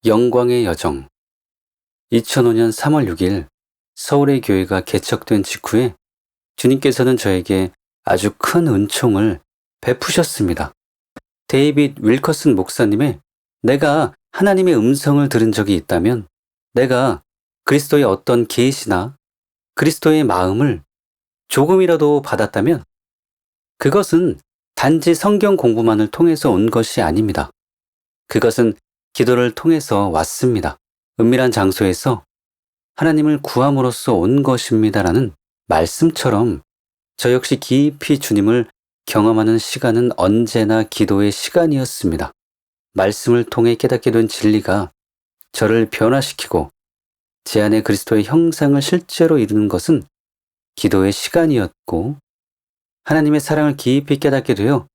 영광의 여정. 2005년 3월 6일 서울의 교회가 개척된 직후에 주님께서는 저에게 아주 큰 은총을 베푸셨습니다. 데이빗 윌커슨 목사님의 내가 하나님의 음성을 들은 적이 있다면, 내가 그리스도의 어떤 계시나 그리스도의 마음을 조금이라도 받았다면 그것은 단지 성경 공부만을 통해서 온 것이 아닙니다. 그것은 기도를 통해서 왔습니다. 은밀한 장소에서 하나님을 구함으로써 온 것입니다라는 말씀처럼 저 역시 깊이 주님을 경험하는 시간은 언제나 기도의 시간이었습니다. 말씀을 통해 깨닫게 된 진리가 저를 변화시키고 제 안에 그리스도의 형상을 실제로 이루는 것은 기도의 시간이었고, 하나님의 사랑을 깊이 깨닫게 되어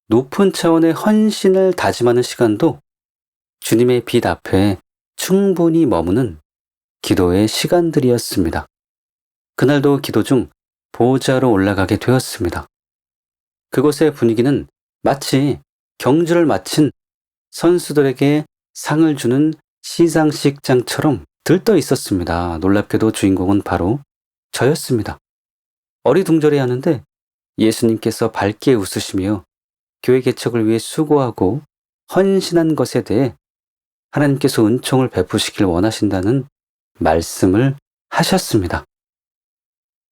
높은 차원의 헌신을 다짐하는 시간도 주님의 빛 앞에 충분히 머무는 기도의 시간들이었습니다. 그날도 기도 중 보좌로 올라가게 되었습니다. 그곳의 분위기는 마치 경주를 마친 선수들에게 상을 주는 시상식장처럼 들떠 있었습니다. 놀랍게도 주인공은 바로 저였습니다. 어리둥절해하는데 예수님께서 밝게 웃으시며 교회 개척을 위해 수고하고 헌신한 것에 대해 하나님께서 은총을 베푸시길 원하신다는 말씀을 하셨습니다.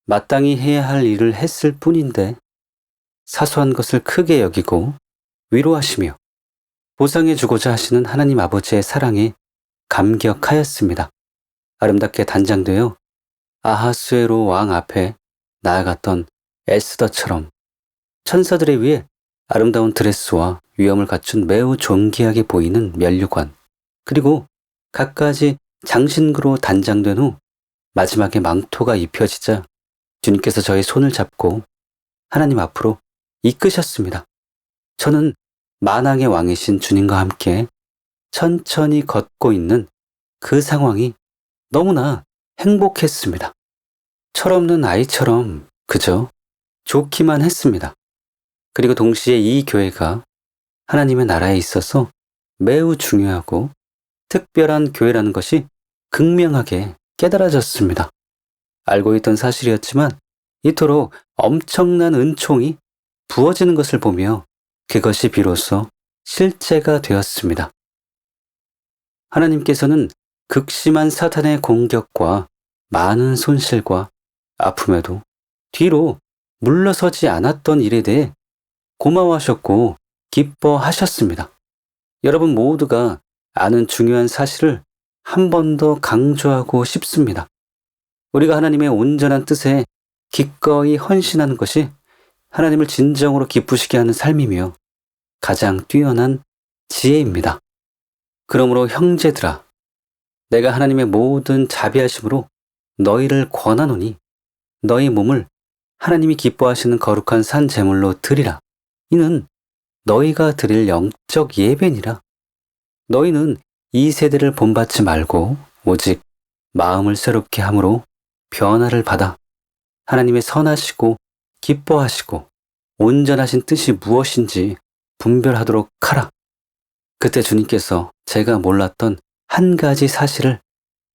마땅히 해야 할 일을 했을 뿐인데 사소한 것을 크게 여기고 위로하시며 보상해 주고자 하시는 하나님 아버지의 사랑에 감격하였습니다. 아름답게 단장되어 아하수에로 왕 앞에 나아갔던 에스더처럼 천사들에 의해 아름다운 드레스와 위엄을 갖춘 매우 존귀하게 보이는 면류관, 그리고 갖가지 장신구로 단장된 후 마지막에 망토가 입혀지자 주님께서 저의 손을 잡고 하나님 앞으로 이끄셨습니다. 저는 만왕의 왕이신 주님과 함께 천천히 걷고 있는 그 상황이 너무나 행복했습니다. 철없는 아이처럼 그저 좋기만 했습니다. 그리고 동시에 이 교회가 하나님의 나라에 있어서 매우 중요하고 특별한 교회라는 것이 극명하게 깨달아졌습니다. 알고 있던 사실이었지만 이토록 엄청난 은총이 부어지는 것을 보며 그것이 비로소 실제가 되었습니다. 하나님께서는 극심한 사탄의 공격과 많은 손실과 아픔에도 뒤로 물러서지 않았던 일에 대해 고마워하셨고 기뻐하셨습니다. 여러분 모두가 아는 중요한 사실을 한 번 더 강조하고 싶습니다. 우리가 하나님의 온전한 뜻에 기꺼이 헌신하는 것이 하나님을 진정으로 기쁘시게 하는 삶이며 가장 뛰어난 지혜입니다. 그러므로 형제들아, 내가 하나님의 모든 자비하심으로 너희를 권하노니 너희 몸을 하나님이 기뻐하시는 거룩한 산 제물로 드리라. 이는 너희가 드릴 영적 예배니라. 너희는 이 세대를 본받지 말고 오직 마음을 새롭게 함으로 변화를 받아 하나님의 선하시고 기뻐하시고 온전하신 뜻이 무엇인지 분별하도록 하라. 그때 주님께서 제가 몰랐던 한 가지 사실을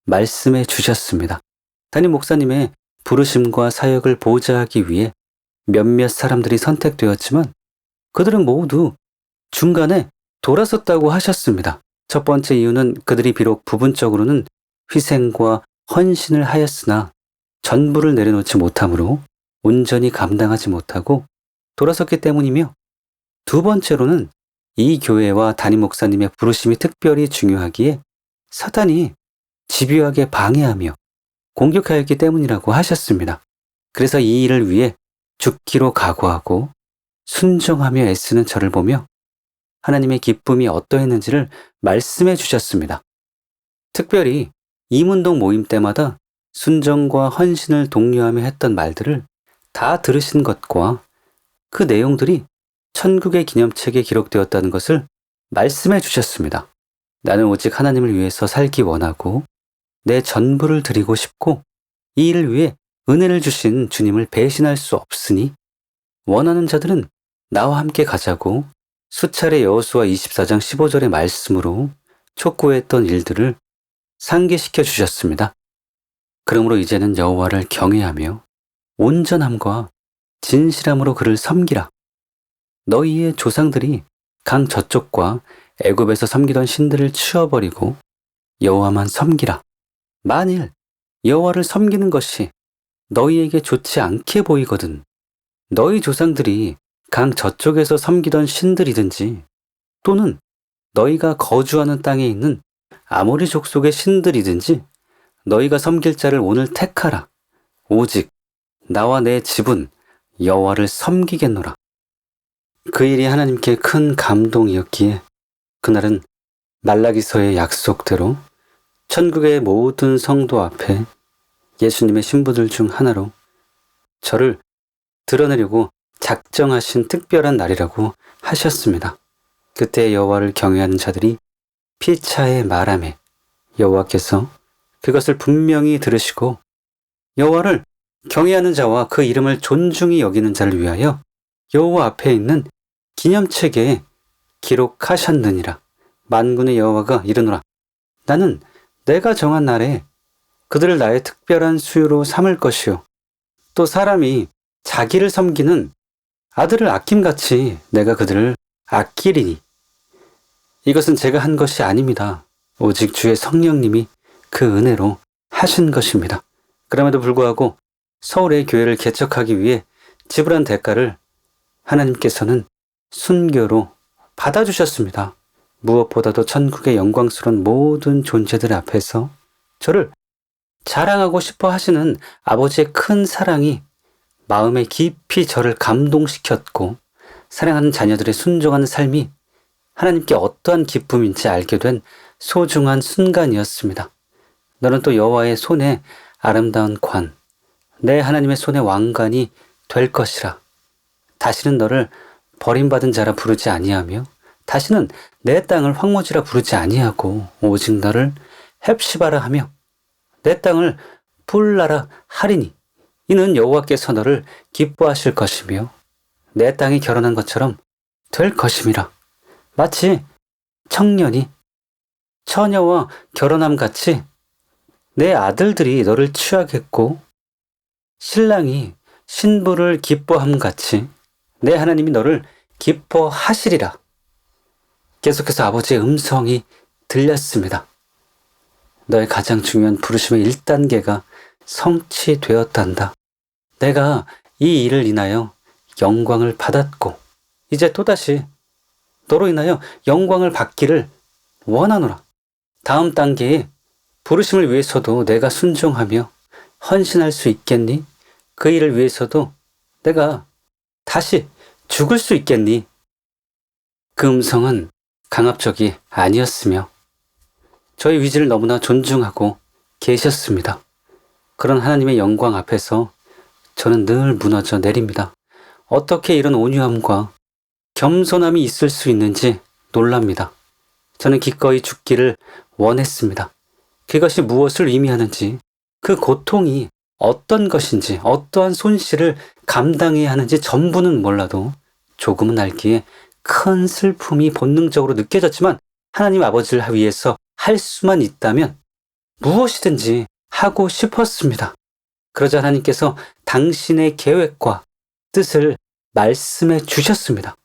말씀해 주셨습니다. 담임 목사님의 부르심과 사역을 보좌하기 위해 몇몇 사람들이 선택되었지만 그들은 모두 중간에 돌아섰다고 하셨습니다. 첫 번째 이유는 그들이 비록 부분적으로는 희생과 헌신을 하였으나 전부를 내려놓지 못함으로 온전히 감당하지 못하고 돌아섰기 때문이며, 두 번째로는 이 교회와 담임 목사님의 부르심이 특별히 중요하기에 사탄이 집요하게 방해하며 공격하였기 때문이라고 하셨습니다. 그래서 이 일을 위해 죽기로 각오하고 순종하며 애쓰는 저를 보며 하나님의 기쁨이 어떠했는지를 말씀해 주셨습니다. 특별히 이문동 모임 때마다 순종과 헌신을 독려하며 했던 말들을 다 들으신 것과 그 내용들이 천국의 기념책에 기록되었다는 것을 말씀해 주셨습니다. 나는 오직 하나님을 위해서 살기 원하고 내 전부를 드리고 싶고 이 일을 위해 은혜를 주신 주님을 배신할 수 없으니 원하는 자들은 나와 함께 가자고 수차례 여호수아 24장 15절의 말씀으로 촉구했던 일들을 상기시켜 주셨습니다. 그러므로 이제는 여호와를 경외하며 온전함과 진실함으로 그를 섬기라. 너희의 조상들이 강 저쪽과 애굽에서 섬기던 신들을 치워버리고 여호와만 섬기라. 만일 여호와를 섬기는 것이 너희에게 좋지 않게 보이거든 너희 조상들이 강 저쪽에서 섬기던 신들이든지 또는 너희가 거주하는 땅에 있는 아모리 족속의 신들이든지 너희가 섬길 자를 오늘 택하라. 오직 나와 내 집은 여호와를 섬기겠노라. 그 일이 하나님께 큰 감동이었기에 그날은 말라기서의 약속대로 천국의 모든 성도 앞에 예수님의 신부들 중 하나로 저를 드러내려고 작정하신 특별한 날이라고 하셨습니다. 그때 여호와를 경외하는 자들이 피차에 말하매 여호와께서 그것을 분명히 들으시고 여호와를 경외하는 자와 그 이름을 존중히 여기는 자를 위하여 여호와 앞에 있는 기념책에 기록하셨느니라. 만군의 여호와가 이르노라. 나는 내가 정한 날에 그들을 나의 특별한 수요로 삼을 것이요. 또 사람이 자기를 섬기는 아들을 아낌같이 내가 그들을 아끼리니. 이것은 제가 한 것이 아닙니다. 오직 주의 성령님이 그 은혜로 하신 것입니다. 그럼에도 불구하고 서울의 교회를 개척하기 위해 지불한 대가를 하나님께서는 순교로 받아주셨습니다. 무엇보다도 천국의 영광스러운 모든 존재들 앞에서 저를 자랑하고 싶어 하시는 아버지의 큰 사랑이 마음에 깊이 저를 감동시켰고 사랑하는 자녀들의 순종하는 삶이 하나님께 어떠한 기쁨인지 알게 된 소중한 순간이었습니다. 너는 또 여호와의 손에 아름다운 관, 내 하나님의 손의 왕관이 될 것이라. 다시는 너를 버림받은 자라 부르지 아니하며 다시는 내 땅을 황무지라 부르지 아니하고 오직 너를 헵시바라 하며 내 땅을 풀라라 하리니. 이는 여호와께서 너를 기뻐하실 것이며 내 땅이 결혼한 것처럼 될 것임이라. 마치 청년이 처녀와 결혼함 같이 내 아들들이 너를 취하겠고 신랑이 신부를 기뻐함 같이 내 하나님이 너를 기뻐하시리라. 계속해서 아버지의 음성이 들렸습니다. 너의 가장 중요한 부르심의 1단계가 성취되었단다. 내가 이 일을 인하여 영광을 받았고 이제 또다시 너로 인하여 영광을 받기를 원하노라. 다음 단계에 부르심을 위해서도 내가 순종하며 헌신할 수 있겠니? 그 일을 위해서도 내가 다시 죽을 수 있겠니? 그 음성은 강압적이 아니었으며 저의 위지를 너무나 존중하고 계셨습니다. 그런 하나님의 영광 앞에서 저는 늘 무너져 내립니다. 어떻게 이런 온유함과 겸손함이 있을 수 있는지 놀랍니다. 저는 기꺼이 죽기를 원했습니다. 그것이 무엇을 의미하는지, 그 고통이 어떤 것인지, 어떠한 손실을 감당해야 하는지 전부는 몰라도 조금은 알기에 큰 슬픔이 본능적으로 느껴졌지만 하나님 아버지를 위해서 할 수만 있다면 무엇이든지 하고 싶었습니다. 그러자 하나님께서 당신의 계획과 뜻을 말씀해 주셨습니다.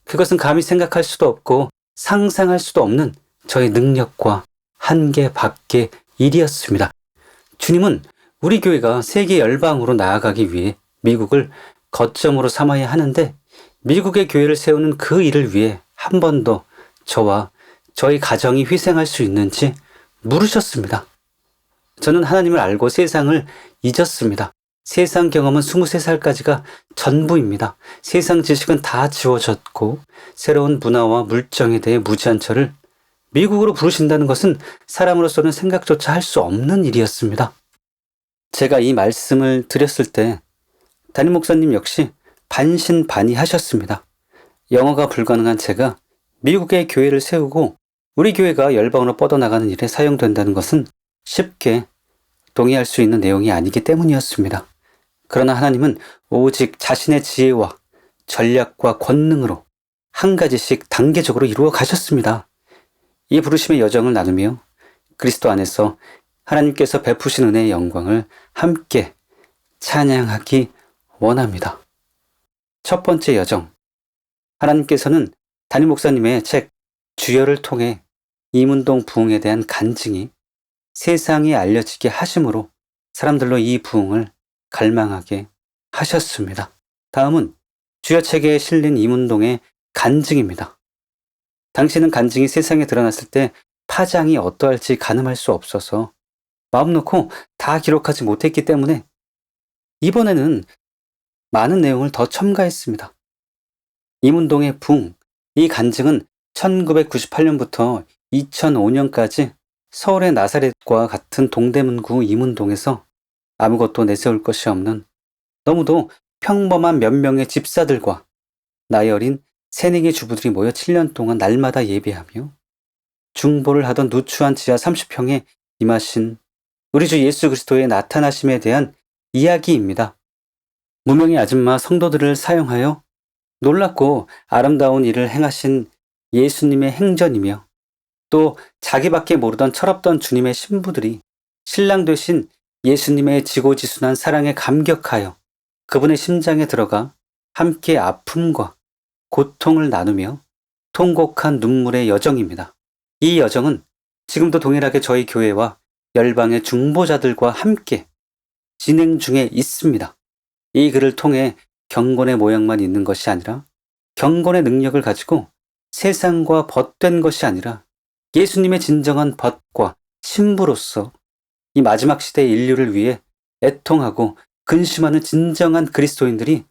그것은 감히 생각할 수도 없고 상상할 수도 없는 저의 능력과 한계 밖의 일이었습니다. 주님은 우리 교회가 세계 열방으로 나아가기 위해 미국을 거점으로 삼아야 하는데 미국의 교회를 세우는 그 일을 위해 한 번도 저와 저희 가정이 희생할 수 있는지 물으셨습니다. 저는 하나님을 알고 세상을 잊었습니다. 세상 경험은 23살까지가 전부입니다. 세상 지식은 다 지워졌고 새로운 문화와 물정에 대해 무지한 저를 미국으로 부르신다는 것은 사람으로서는 생각조차 할 수 없는 일이었습니다. 제가 이 말씀을 드렸을 때 담임 목사님 역시 반신반의하셨습니다. 영어가 불가능한 제가 미국의 교회를 세우고 우리 교회가 열방으로 뻗어나가는 일에 사용된다는 것은 쉽게 동의할 수 있는 내용이 아니기 때문이었습니다. 그러나 하나님은 오직 자신의 지혜와 전략과 권능으로 한 가지씩 단계적으로 이루어 가셨습니다. 이 부르심의 여정을 나누며 그리스도 안에서 하나님께서 베푸신 은혜의 영광을 함께 찬양하기 원합니다. 첫 번째 여정. 하나님께서는 담임 목사님의 책 주여를 통해 이문동 부흥에 대한 간증이 세상에 알려지게 하심으로 사람들로 이 부흥을 갈망하게 하셨습니다. 다음은 주여 책에 실린 이문동의 간증입니다. 당시는 간증이 세상에 드러났을 때 파장이 어떠할지 가늠할 수 없어서 마음 놓고 다 기록하지 못했기 때문에 이번에는 많은 내용을 더 첨가했습니다. 이문동의 붕, 이 간증은 1998년부터 2005년까지 서울의 나사렛과 같은 동대문구 이문동에서 아무것도 내세울 것이 없는 너무도 평범한 몇 명의 집사들과 나이 어린 새내기 주부들이 모여 7년 동안 날마다 예배하며 중보를 하던 누추한 지하 30평에 임하신 우리 주 예수 그리스도의 나타나심에 대한 이야기입니다. 무명의 아줌마 성도들을 사용하여 놀랍고 아름다운 일을 행하신 예수님의 행전이며 또 자기밖에 모르던 철없던 주님의 신부들이 신랑 되신 예수님의 지고지순한 사랑에 감격하여 그분의 심장에 들어가 함께 아픔과 고통을 나누며 통곡한 눈물의 여정입니다. 이 여정은 지금도 동일하게 저희 교회와 열방의 중보자들과 함께 진행 중에 있습니다. 이 글을 통해 경건의 모양만 있는 것이 아니라 경건의 능력을 가지고 세상과 벗된 것이 아니라 예수님의 진정한 벗과 신부로서 이 마지막 시대의 인류를 위해 애통하고 근심하는 진정한 그리스도인들이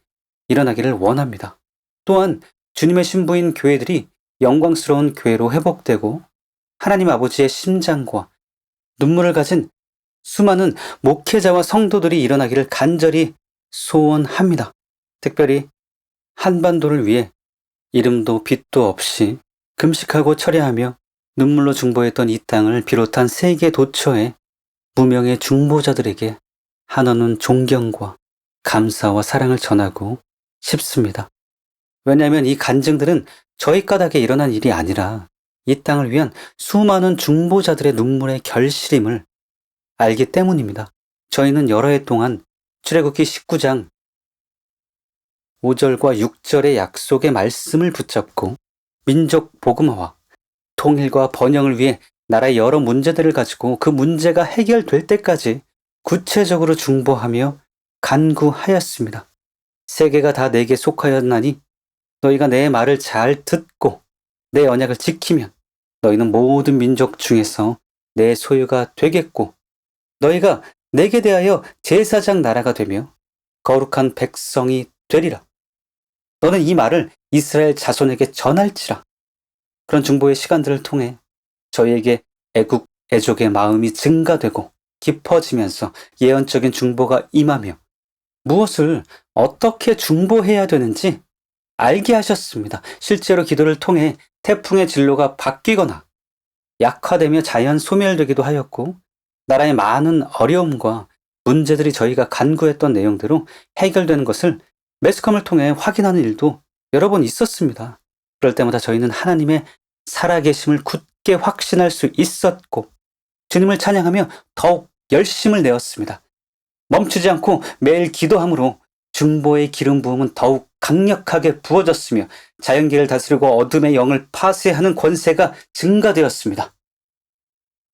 일어나기를 원합니다. 또한 주님의 신부인 교회들이 영광스러운 교회로 회복되고 하나님 아버지의 심장과 눈물을 가진 수많은 목회자와 성도들이 일어나기를 간절히 소원합니다. 특별히 한반도를 위해 이름도 빛도 없이 금식하고 철야하며 눈물로 중보했던 이 땅을 비롯한 세계 도처의 무명의 중보자들에게 한없는 존경과 감사와 사랑을 전하고 싶습니다. 왜냐하면 이 간증들은 저희 까닭에 일어난 일이 아니라 이 땅을 위한 수많은 중보자들의 눈물의 결실임을 알기 때문입니다. 저희는 여러 해 동안 출애굽기 19장 5절과 6절의 약속의 말씀을 붙잡고 민족 복음화와 통일과 번영을 위해 나라의 여러 문제들을 가지고 그 문제가 해결될 때까지 구체적으로 중보하며 간구하였습니다. 세계가 다 내게 속하였나니 너희가 내 말을 잘 듣고 내 언약을 지키면 너희는 모든 민족 중에서 내 소유가 되겠고 너희가 내게 대하여 제사장 나라가 되며 거룩한 백성이 되리라. 너는 이 말을 이스라엘 자손에게 전할지라. 그런 중보의 시간들을 통해 저희에게 애국, 애족의 마음이 증가되고 깊어지면서 예언적인 중보가 임하며 무엇을 어떻게 중보해야 되는지 알게 하셨습니다. 실제로 기도를 통해 태풍의 진로가 바뀌거나 약화되며 자연 소멸되기도 하였고 나라의 많은 어려움과 문제들이 저희가 간구했던 내용대로 해결되는 것을 매스컴을 통해 확인하는 일도 여러 번 있었습니다. 그럴 때마다 저희는 하나님의 살아계심을 굳게 확신할 수 있었고 주님을 찬양하며 더욱 열심을 내었습니다. 멈추지 않고 매일 기도함으로 중보의 기름 부음은 더욱 강력하게 부어졌으며 자연계를 다스리고 어둠의 영을 파쇄하는 권세가 증가되었습니다.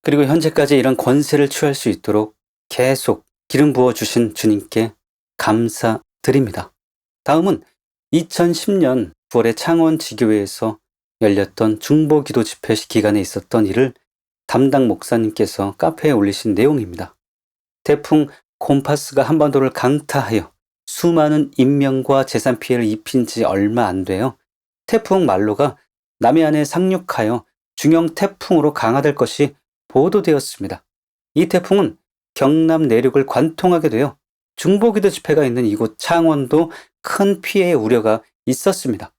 그리고 현재까지 이런 권세를 취할 수 있도록 계속 기름 부어주신 주님께 감사드립니다. 다음은 2010년 9월에 창원 지교회에서 열렸던 중보 기도 집회 기간에 있었던 일을 담당 목사님께서 카페에 올리신 내용입니다. 태풍 콤파스가 한반도를 강타하여 수많은 인명과 재산 피해를 입힌 지 얼마 안 돼요. 태풍 말로가 남해안에 상륙하여 중형 태풍으로 강화될 것이 보도되었습니다. 이 태풍은 경남 내륙을 관통하게 되어 중보기도 집회가 있는 이곳 창원도 큰 피해의 우려가 있었습니다.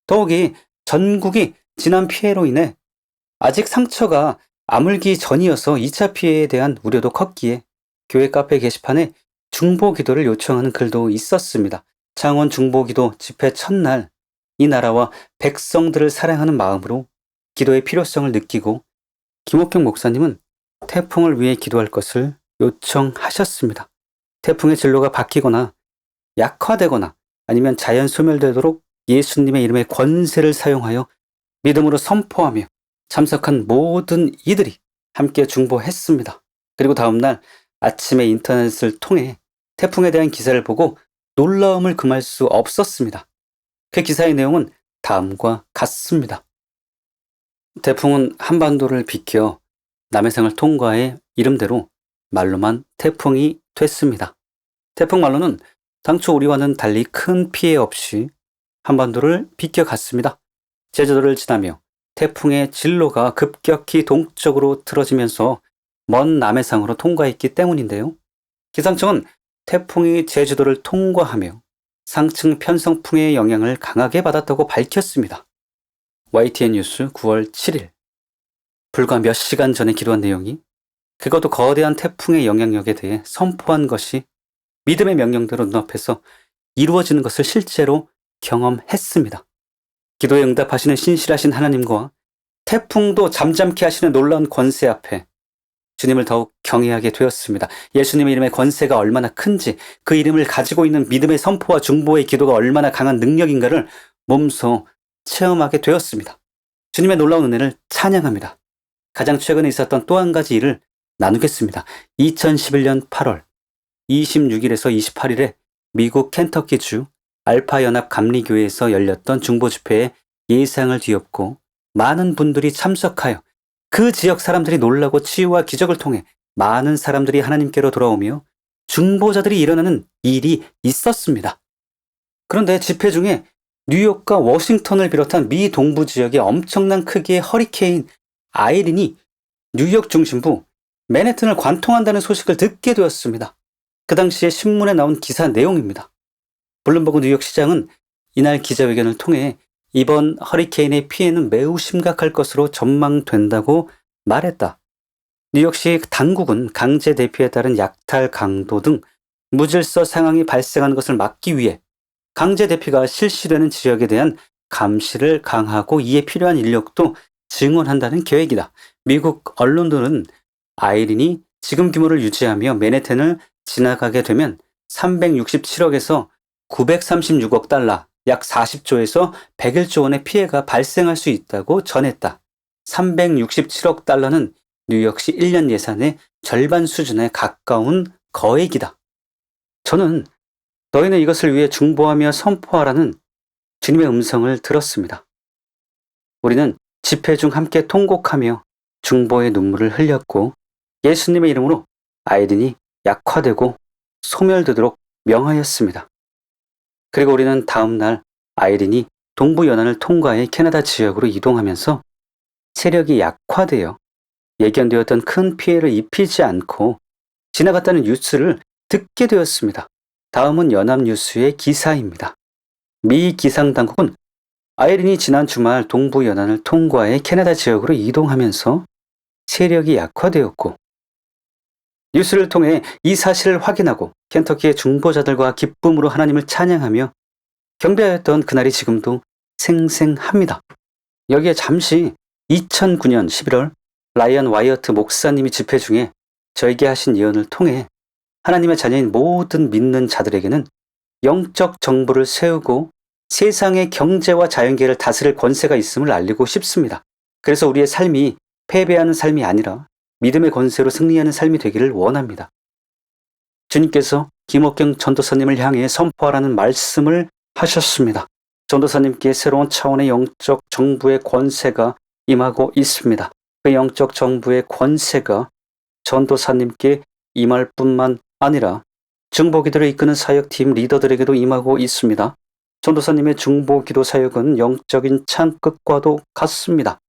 더욱이 전국이 지난 피해로 인해 아직 상처가 아물기 전이어서 2차 피해에 대한 우려도 컸기에 교회 카페 게시판에 중보기도를 요청하는 글도 있었습니다. 창원 중보기도 집회 첫날 이 나라와 백성들을 사랑하는 마음으로 기도의 필요성을 느끼고 김옥경 목사님은 태풍을 위해 기도할 것을 요청하셨습니다. 태풍의 진로가 바뀌거나 약화되거나 아니면 자연 소멸되도록 예수님의 이름의 권세를 사용하여 믿음으로 선포하며 참석한 모든 이들이 함께 중보했습니다. 그리고 다음날 아침에 인터넷을 통해 태풍에 대한 기사를 보고 놀라움을 금할 수 없었습니다. 그 기사의 내용은 다음과 같습니다. 태풍은 한반도를 비켜 남해상을 통과해 이름대로 말로만 태풍이 됐습니다. 태풍 말로는 당초 우리와는 달리 큰 피해 없이 한반도를 비껴갔습니다. 제주도를 지나며 태풍의 진로가 급격히 동쪽으로 틀어지면서 먼 남해상으로 통과했기 때문인데요. 기상청은 태풍이 제주도를 통과하며 상층 편성풍의 영향을 강하게 받았다고 밝혔습니다. YTN 뉴스 9월 7일. 불과 몇 시간 전에 기도한 내용이 그것도 거대한 태풍의 영향력에 대해 선포한 것이 믿음의 명령대로 눈앞에서 이루어지는 것을 실제로 경험했습니다. 기도에 응답하시는 신실하신 하나님과 태풍도 잠잠케 하시는 놀라운 권세 앞에 주님을 더욱 경외하게 되었습니다. 예수님의 이름의 권세가 얼마나 큰지, 그 이름을 가지고 있는 믿음의 선포와 중보의 기도가 얼마나 강한 능력인가를 몸소 체험하게 되었습니다. 주님의 놀라운 은혜를 찬양합니다. 가장 최근에 있었던 또 한 가지 일을 나누겠습니다. 2011년 8월 26일에서 28일에 미국 켄터키주 알파연합 감리교회에서 열렸던 중보 집회에 예상을 뒤엎고 많은 분들이 참석하여 그 지역 사람들이 놀라고 치유와 기적을 통해 많은 사람들이 하나님께로 돌아오며 중보자들이 일어나는 일이 있었습니다. 그런데 집회 중에 뉴욕과 워싱턴을 비롯한 미 동부 지역에 엄청난 크기의 허리케인 아이린이 뉴욕 중심부 맨해튼을 관통한다는 소식을 듣게 되었습니다. 그 당시에 신문에 나온 기사 내용입니다. 블룸버그 뉴욕시장은 이날 기자회견을 통해 이번 허리케인의 피해는 매우 심각할 것으로 전망된다고 말했다. 뉴욕시 당국은 강제 대피에 따른 약탈 강도 등 무질서 상황이 발생하는 것을 막기 위해 강제 대피가 실시되는 지역에 대한 감시를 강화하고 이에 필요한 인력도 증원한다는 계획이다. 미국 언론들은 아이린이 지금 규모를 유지하며 맨해튼을 지나가게 되면 367억에서 936억 달러, 약 40조에서 101조 원의 피해가 발생할 수 있다고 전했다. 367억 달러는 뉴욕시 1년 예산의 절반 수준에 가까운 거액이다. 저는 너희는 이것을 위해 중보하며 선포하라는 주님의 음성을 들었습니다. 우리는 집회 중 함께 통곡하며 중보의 눈물을 흘렸고 예수님의 이름으로 아이린이 약화되고 소멸되도록 명하였습니다. 그리고 우리는 다음 날 아이린이 동부 연안을 통과해 캐나다 지역으로 이동하면서 세력이 약화되어 예견되었던 큰 피해를 입히지 않고 지나갔다는 뉴스를 듣게 되었습니다. 다음은 연합뉴스의 기사입니다. 미 기상당국은 아이린이 지난 주말 동부 연안을 통과해 캐나다 지역으로 이동하면서 세력이 약화되었고 뉴스를 통해 이 사실을 확인하고 켄터키의 중보자들과 기쁨으로 하나님을 찬양하며 경배하였던 그날이 지금도 생생합니다. 여기에 잠시 2009년 11월 라이언 와이어트 목사님이 집회 중에 저에게 하신 예언을 통해 하나님의 자녀인 모든 믿는 자들에게는 영적 정부를 세우고 세상의 경제와 자연계를 다스릴 권세가 있음을 알리고 싶습니다. 그래서 우리의 삶이 패배하는 삶이 아니라 믿음의 권세로 승리하는 삶이 되기를 원합니다. 주님께서 김옥경 전도사님을 향해 선포하라는 말씀을 하셨습니다. 전도사님께 새로운 차원의 영적 정부의 권세가 임하고 있습니다. 그 영적 정부의 권세가 전도사님께 임할 뿐만 아니라 중보기도를 이끄는 사역팀 리더들에게도 임하고 있습니다. 전도사님의 중보기도 사역은 영적인 창끝과도 같습니다.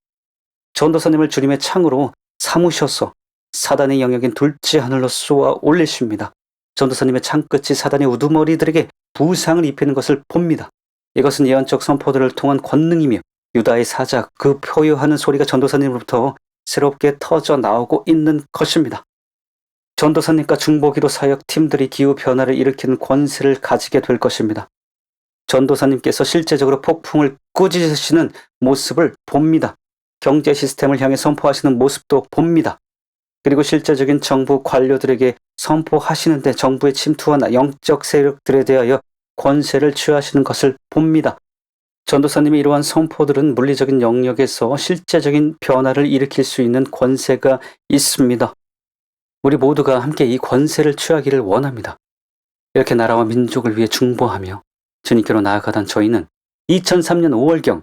전도사님을 주님의 창으로 삼으셔서 사단의 영역인 둘째 하늘로 쏘아 올리십니다. 전도사님의 창끝이 사단의 우두머리들에게 부상을 입히는 것을 봅니다. 이것은 예언적 선포들을 통한 권능이며 유다의 사자 그 표효하는 소리가 전도사님으로부터 새롭게 터져 나오고 있는 것입니다. 전도사님과 중보기도 사역 팀들이 기후 변화를 일으키는 권세를 가지게 될 것입니다. 전도사님께서 실제적으로 폭풍을 꾸짖으시는 모습을 봅니다. 경제 시스템을 향해 선포하시는 모습도 봅니다. 그리고 실제적인 정부 관료들에게 선포하시는데 정부의 침투와 영적 세력들에 대하여 권세를 취하시는 것을 봅니다. 전도사님의 이러한 선포들은 물리적인 영역에서 실제적인 변화를 일으킬 수 있는 권세가 있습니다. 우리 모두가 함께 이 권세를 취하기를 원합니다. 이렇게 나라와 민족을 위해 중보하며 주님께로 나아가던 저희는 2003년 5월경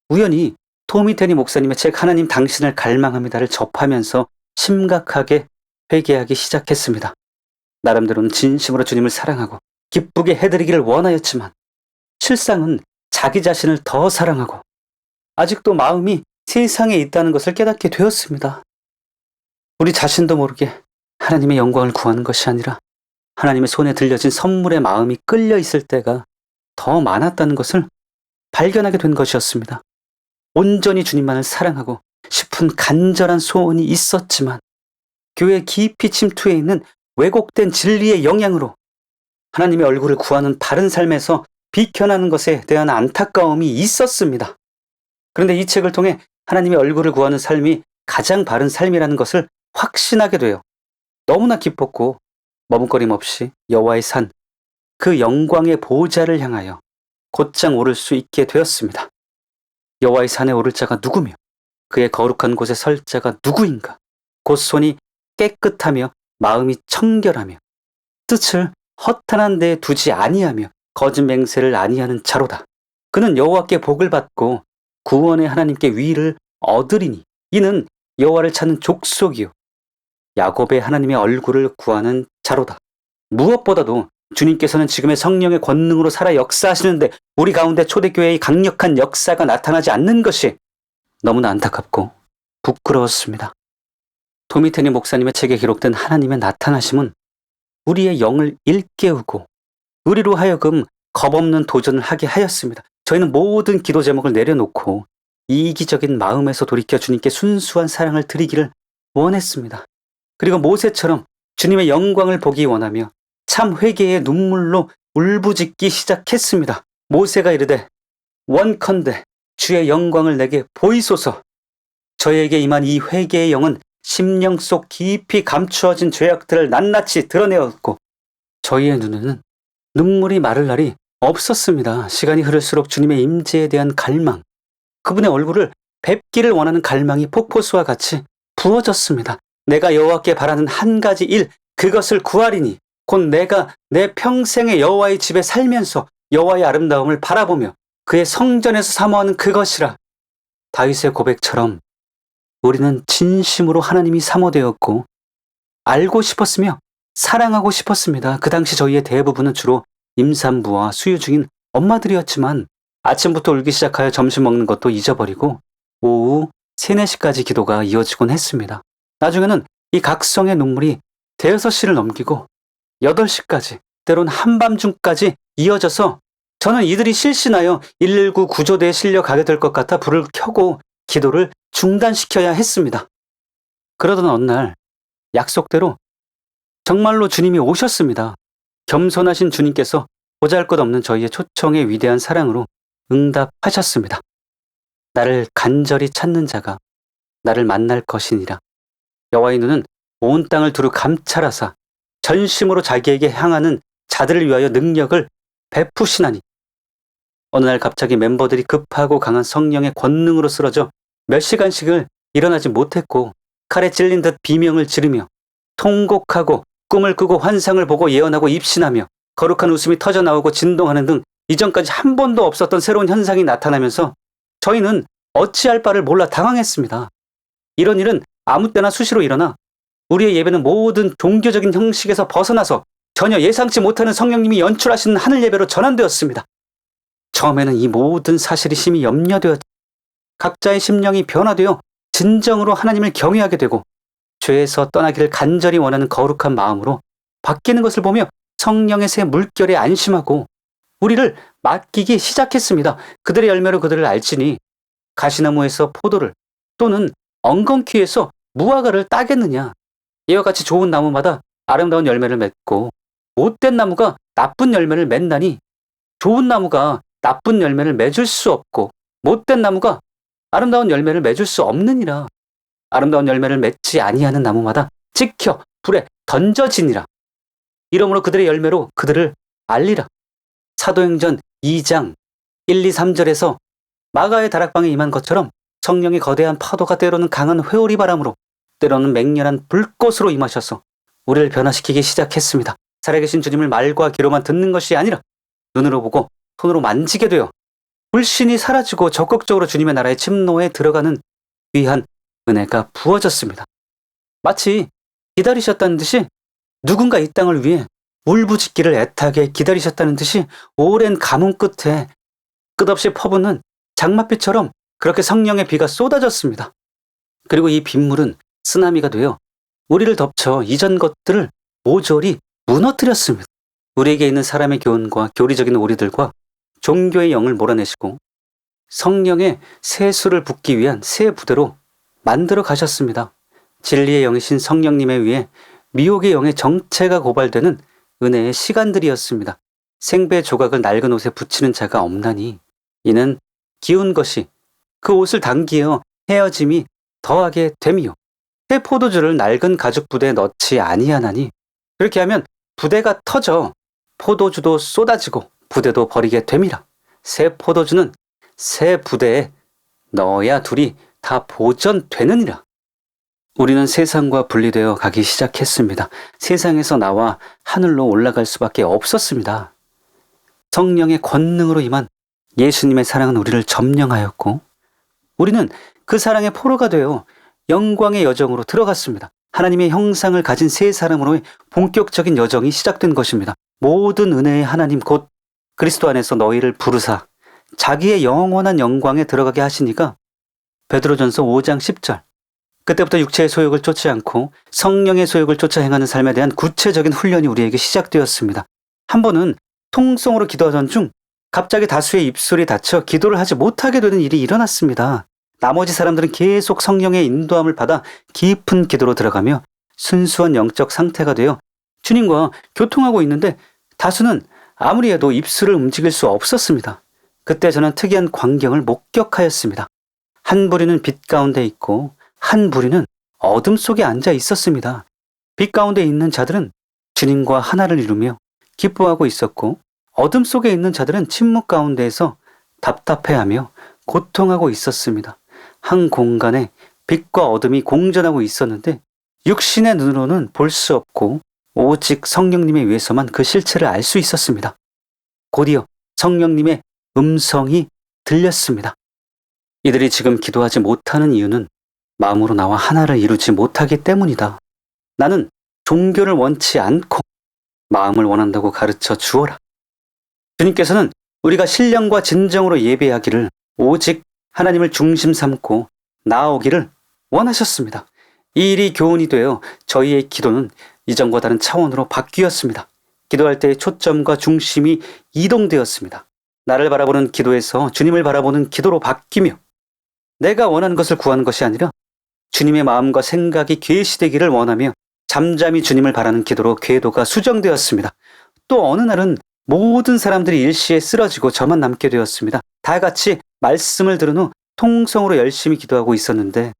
우연히 토미 테니 목사님의 책 하나님 당신을 갈망합니다를 접하면서 심각하게 회개하기 시작했습니다. 나름대로는 진심으로 주님을 사랑하고 기쁘게 해드리기를 원하였지만 실상은 자기 자신을 더 사랑하고 아직도 마음이 세상에 있다는 것을 깨닫게 되었습니다. 우리 자신도 모르게 하나님의 영광을 구하는 것이 아니라 하나님의 손에 들려진 선물에 마음이 끌려 있을 때가 더 많았다는 것을 발견하게 된 것이었습니다. 온전히 주님만을 사랑하고 싶은 간절한 소원이 있었지만 교회 깊이 침투해 있는 왜곡된 진리의 영향으로 하나님의 얼굴을 구하는 바른 삶에서 비켜나는 것에 대한 안타까움이 있었습니다. 그런데 이 책을 통해 하나님의 얼굴을 구하는 삶이 가장 바른 삶이라는 것을 확신하게 되어 너무나 기뻤고 머뭇거림 없이 여호와의 산, 그 영광의 보좌를 향하여 곧장 오를 수 있게 되었습니다. 여호와의 산에 오를 자가 누구며 그의 거룩한 곳에 설 자가 누구인가? 곧 손이 깨끗하며 마음이 청결하며 뜻을 허탄한 데에 두지 아니하며 거짓 맹세를 아니하는 자로다. 그는 여호와께 복을 받고 구원의 하나님께 위를 얻으리니 이는 여호와를 찾는 족속이요 야곱의 하나님의 얼굴을 구하는 자로다. 무엇보다도 주님께서는 지금의 성령의 권능으로 살아 역사하시는데 우리 가운데 초대교회의 강력한 역사가 나타나지 않는 것이 너무나 안타깝고 부끄러웠습니다. 토미 테니 목사님의 책에 기록된 하나님의 나타나심은 우리의 영을 일깨우고 우리로 하여금 겁없는 도전을 하게 하였습니다. 저희는 모든 기도 제목을 내려놓고 이기적인 마음에서 돌이켜 주님께 순수한 사랑을 드리기를 원했습니다. 그리고 모세처럼 주님의 영광을 보기 원하며 참 회개의 눈물로 울부짖기 시작했습니다. 모세가 이르되 원컨대 주의 영광을 내게 보이소서. 저에게 임한 이 회개의 영은 심령 속 깊이 감추어진 죄악들을 낱낱이 드러내었고 저희의 눈에는 눈물이 마를 날이 없었습니다. 시간이 흐를수록 주님의 임재에 대한 갈망, 그분의 얼굴을 뵙기를 원하는 갈망이 폭포수와 같이 부어졌습니다. 내가 여호와께 바라는 한 가지 일, 그것을 구하리니 곧 내가 내 평생의 여호와의 집에 살면서 여호와의 아름다움을 바라보며 그의 성전에서 사모하는 그것이라. 다윗의 고백처럼 우리는 진심으로 하나님이 사모되었고 알고 싶었으며 사랑하고 싶었습니다. 그 당시 저희의 대부분은 주로 임산부와 수유 중인 엄마들이었지만 아침부터 울기 시작하여 점심 먹는 것도 잊어버리고 오후 3, 4시까지 기도가 이어지곤 했습니다. 나중에는 이 각성의 눈물이 대여섯 시를 넘기고 8시까지 때론 한밤중까지 이어져서 저는 이들이 실신하여 119 구조대에 실려 가게 될 것 같아 불을 켜고 기도를 중단시켜야 했습니다. 그러던 어느 날 약속대로 정말로 주님이 오셨습니다. 겸손하신 주님께서 보잘것없는 저희의 초청에 위대한 사랑으로 응답하셨습니다. 나를 간절히 찾는 자가 나를 만날 것이니라. 여호와의 눈은 온 땅을 두루 감찰하사 전심으로 자기에게 향하는 자들을 위하여 능력을 베푸시나니. 어느 날 갑자기 멤버들이 급하고 강한 성령의 권능으로 쓰러져 몇 시간씩을 일어나지 못했고 칼에 찔린 듯 비명을 지르며 통곡하고 꿈을 꾸고 환상을 보고 예언하고 입신하며 거룩한 웃음이 터져나오고 진동하는 등 이전까지 한 번도 없었던 새로운 현상이 나타나면서 저희는 어찌할 바를 몰라 당황했습니다. 이런 일은 아무 때나 수시로 일어나 우리의 예배는 모든 종교적인 형식에서 벗어나서 전혀 예상치 못하는 성령님이 연출하시는 하늘 예배로 전환되었습니다. 처음에는 이 모든 사실이 심히 염려되었 각자의 심령이 변화되어 진정으로 하나님을 경외하게 되고 죄에서 떠나기를 간절히 원하는 거룩한 마음으로 바뀌는 것을 보며 성령의 새 물결에 안심하고 우리를 맡기기 시작했습니다. 그들의 열매로 그들을 알지니 가시나무에서 포도를 또는 엉겅퀴에서 무화과를 따겠느냐. 이와 같이 좋은 나무마다 아름다운 열매를 맺고 못된 나무가 나쁜 열매를 맺나니 좋은 나무가 나쁜 열매를 맺을 수 없고 못된 나무가 아름다운 열매를 맺을 수 없느니라. 아름다운 열매를 맺지 아니하는 나무마다 찍혀 불에 던져지니라. 이러므로 그들의 열매로 그들을 알리라. 사도행전 2장 1, 2, 3절에서 마가의 다락방에 임한 것처럼 성령의 거대한 파도가 때로는 강한 회오리 바람으로, 때로는 맹렬한 불꽃으로 임하셔서 우리를 변화시키기 시작했습니다. 살아계신 주님을 말과 귀로만 듣는 것이 아니라 눈으로 보고 손으로 만지게 되어 불신이 사라지고 적극적으로 주님의 나라의 침노에 들어가는 귀한 은혜가 부어졌습니다. 마치 기다리셨다는 듯이, 누군가 이 땅을 위해 울부짖기를 애타게 기다리셨다는 듯이 오랜 가뭄 끝에 끝없이 퍼붓는 장맛비처럼 그렇게 성령의 비가 쏟아졌습니다. 그리고 이 빗물은 쓰나미가 되어 우리를 덮쳐 이전 것들을 모조리 무너뜨렸습니다. 우리에게 있는 사람의 교훈과 교리적인 오리들과 종교의 영을 몰아내시고 성령의 새 술을 붓기 위한 새 부대로 만들어 가셨습니다. 진리의 영이신 성령님에 의해 미혹의 영의 정체가 고발되는 은혜의 시간들이었습니다. 생배 조각을 낡은 옷에 붙이는 자가 없나니 이는 기운 것이 그 옷을 당기어 헤어짐이 더하게 됨이요. 새 포도주를 낡은 가죽 부대에 넣지 아니하나니 그렇게 하면 부대가 터져 포도주도 쏟아지고 부대도 버리게 됨이라. 새 포도주는 새 부대에 넣어야 둘이 다 보전되느니라. 우리는 세상과 분리되어 가기 시작했습니다. 세상에서 나와 하늘로 올라갈 수밖에 없었습니다. 성령의 권능으로 임한 예수님의 사랑은 우리를 점령하였고 우리는 그 사랑의 포로가 되어 영광의 여정으로 들어갔습니다. 하나님의 형상을 가진 세 사람으로의 본격적인 여정이 시작된 것입니다. 모든 은혜의 하나님 곧 그리스도 안에서 너희를 부르사 자기의 영원한 영광에 들어가게 하시니까 베드로전서 5장 10절. 그때부터 육체의 소욕을 쫓지 않고 성령의 소욕을 쫓아 행하는 삶에 대한 구체적인 훈련이 우리에게 시작되었습니다. 한 번은 통성으로 기도하던 중 갑자기 다수의 입술이 닫혀 기도를 하지 못하게 되는 일이 일어났습니다. 나머지 사람들은 계속 성령의 인도함을 받아 깊은 기도로 들어가며 순수한 영적 상태가 되어 주님과 교통하고 있는데 다수는 아무리 해도 입술을 움직일 수 없었습니다. 그때 저는 특이한 광경을 목격하였습니다. 한 부리는 빛 가운데 있고 한 부리는 어둠 속에 앉아 있었습니다. 빛 가운데 있는 자들은 주님과 하나를 이루며 기뻐하고 있었고 어둠 속에 있는 자들은 침묵 가운데에서 답답해하며 고통하고 있었습니다. 한 공간에 빛과 어둠이 공존하고 있었는데 육신의 눈으로는 볼 수 없고 오직 성령님에 의해서만 그 실체를 알 수 있었습니다. 곧이어 성령님의 음성이 들렸습니다. 이들이 지금 기도하지 못하는 이유는 마음으로 나와 하나를 이루지 못하기 때문이다. 나는 종교를 원치 않고 마음을 원한다고 가르쳐 주어라. 주님께서는 우리가 신령과 진정으로 예배하기를, 오직 하나님을 중심 삼고 나아오기를 원하셨습니다. 이 일이 교훈이 되어 저희의 기도는 이전과 다른 차원으로 바뀌었습니다. 기도할 때의 초점과 중심이 이동되었습니다. 나를 바라보는 기도에서 주님을 바라보는 기도로 바뀌며 내가 원하는 것을 구하는 것이 아니라 주님의 마음과 생각이 계시되기를 원하며 잠잠히 주님을 바라는 기도로 궤도가 수정되었습니다. 또 어느 날은 모든 사람들이 일시에 쓰러지고 저만 남게 되었습니다. 다 같이 말씀을 들은 후 통성으로 열심히 기도하고 있었는데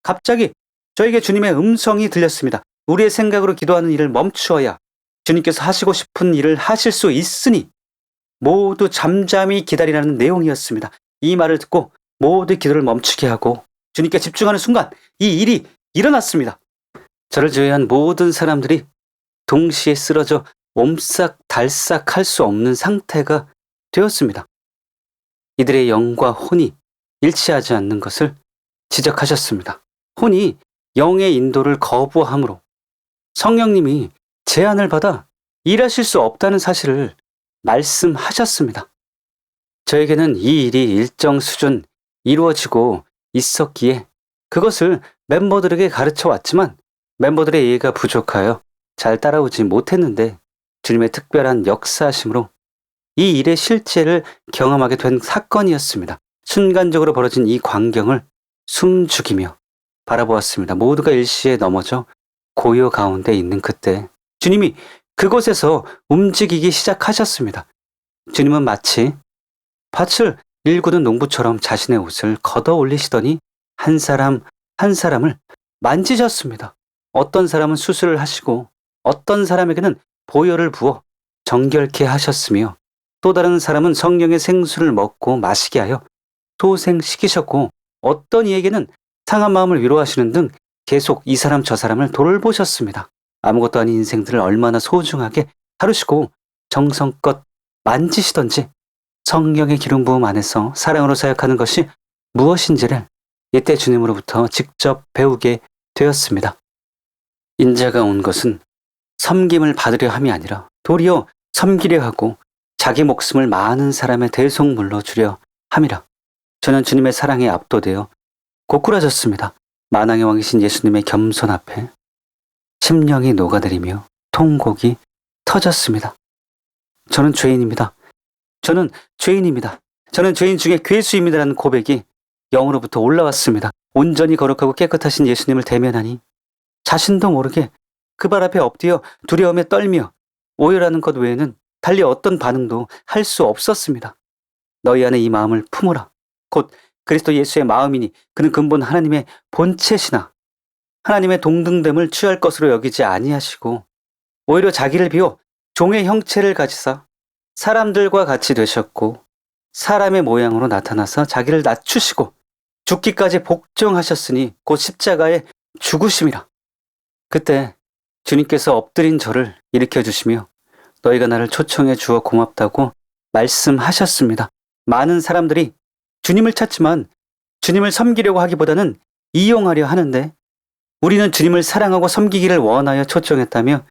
갑자기 저에게 주님의 음성이 들렸습니다. 우리의 생각으로 기도하는 일을 멈추어야 주님께서 하시고 싶은 일을 하실 수 있으니 모두 잠잠히 기다리라는 내용이었습니다. 이 말을 듣고 모두 기도를 멈추게 하고 주님께 집중하는 순간 이 일이 일어났습니다. 저를 제외한 모든 사람들이 동시에 쓰러져 옴싹달싹 할 수 없는 상태가 되었습니다. 이들의 영과 혼이 일치하지 않는 것을 지적하셨습니다. 혼이 영의 인도를 거부함으로 성령님이 제한을 받아 일하실 수 없다는 사실을 말씀하셨습니다. 저에게는 이 일이 일정 수준 이루어지고 있었기에 그것을 멤버들에게 가르쳐 왔지만 멤버들의 이해가 부족하여 잘 따라오지 못했는데 주님의 특별한 역사하심으로 이 일의 실체를 경험하게 된 사건이었습니다. 순간적으로 벌어진 이 광경을 숨죽이며 바라보았습니다. 모두가 일시에 넘어져 고요 가운데 있는 그때 주님이 그곳에서 움직이기 시작하셨습니다. 주님은 마치 밭을 일구는 농부처럼 자신의 옷을 걷어 올리시더니 한 사람 한 사람을 만지셨습니다. 어떤 사람은 수술을 하시고 어떤 사람에게는 보혈을 부어 정결케 하셨으며 또 다른 사람은 성령의 생수를 먹고 마시게 하여 소생시키셨고 어떤 이에게는 상한 마음을 위로하시는 등 계속 이 사람 저 사람을 돌보셨습니다. 아무것도 아닌 인생들을 얼마나 소중하게 다루시고 정성껏 만지시던지 성령의 기름 부음 안에서 사랑으로 사역하는 것이 무엇인지를 이때 주님으로부터 직접 배우게 되었습니다. 인자가 온 것은 섬김을 받으려 함이 아니라 도리어 섬기려 하고 자기 목숨을 많은 사람의 대속물로 주려 함이라. 저는 주님의 사랑에 압도되어 고꾸라졌습니다. 만왕의 왕이신 예수님의 겸손 앞에 심령이 녹아내리며 통곡이 터졌습니다. 저는 죄인입니다. 저는 죄인입니다. 저는 죄인 중에 괴수입니다라는 고백이 영으로부터 올라왔습니다. 온전히 거룩하고 깨끗하신 예수님을 대면하니 자신도 모르게 그 발 앞에 엎드려 두려움에 떨며 오열하는 것 외에는 달리 어떤 반응도 할 수 없었습니다. 너희 안에 이 마음을 품으라. 곧 그리스도 예수의 마음이니 그는 근본 하나님의 본체시나 하나님의 동등됨을 취할 것으로 여기지 아니하시고 오히려 자기를 비워 종의 형체를 가지사 사람들과 같이 되셨고 사람의 모양으로 나타나서 자기를 낮추시고 죽기까지 복종하셨으니 곧 십자가에 죽으심이라. 그때 주님께서 엎드린 저를 일으켜 주시며 너희가 나를 초청해 주어 고맙다고 말씀하셨습니다. 많은 사람들이 주님을 찾지만 주님을 섬기려고 하기보다는 이용하려 하는데 우리는 주님을 사랑하고 섬기기를 원하여 초청했다며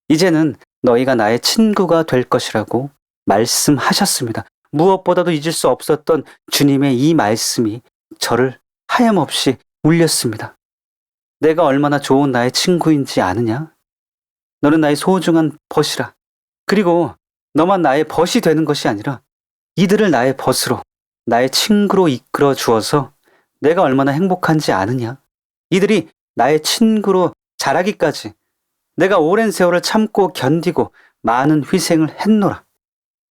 이제는 너희가 나의 친구가 될 것이라고 말씀하셨습니다. 무엇보다도 잊을 수 없었던 주님의 이 말씀이 저를 하염없이 울렸습니다. 내가 얼마나 좋은 나의 친구인지 아느냐? 너는 나의 소중한 벗이라. 그리고 너만 나의 벗이 되는 것이 아니라 이들을 나의 벗으로 나의 친구로 이끌어 주어서 내가 얼마나 행복한지 아느냐? 이들이 나의 친구로 자라기까지 내가 오랜 세월을 참고 견디고 많은 희생을 했노라.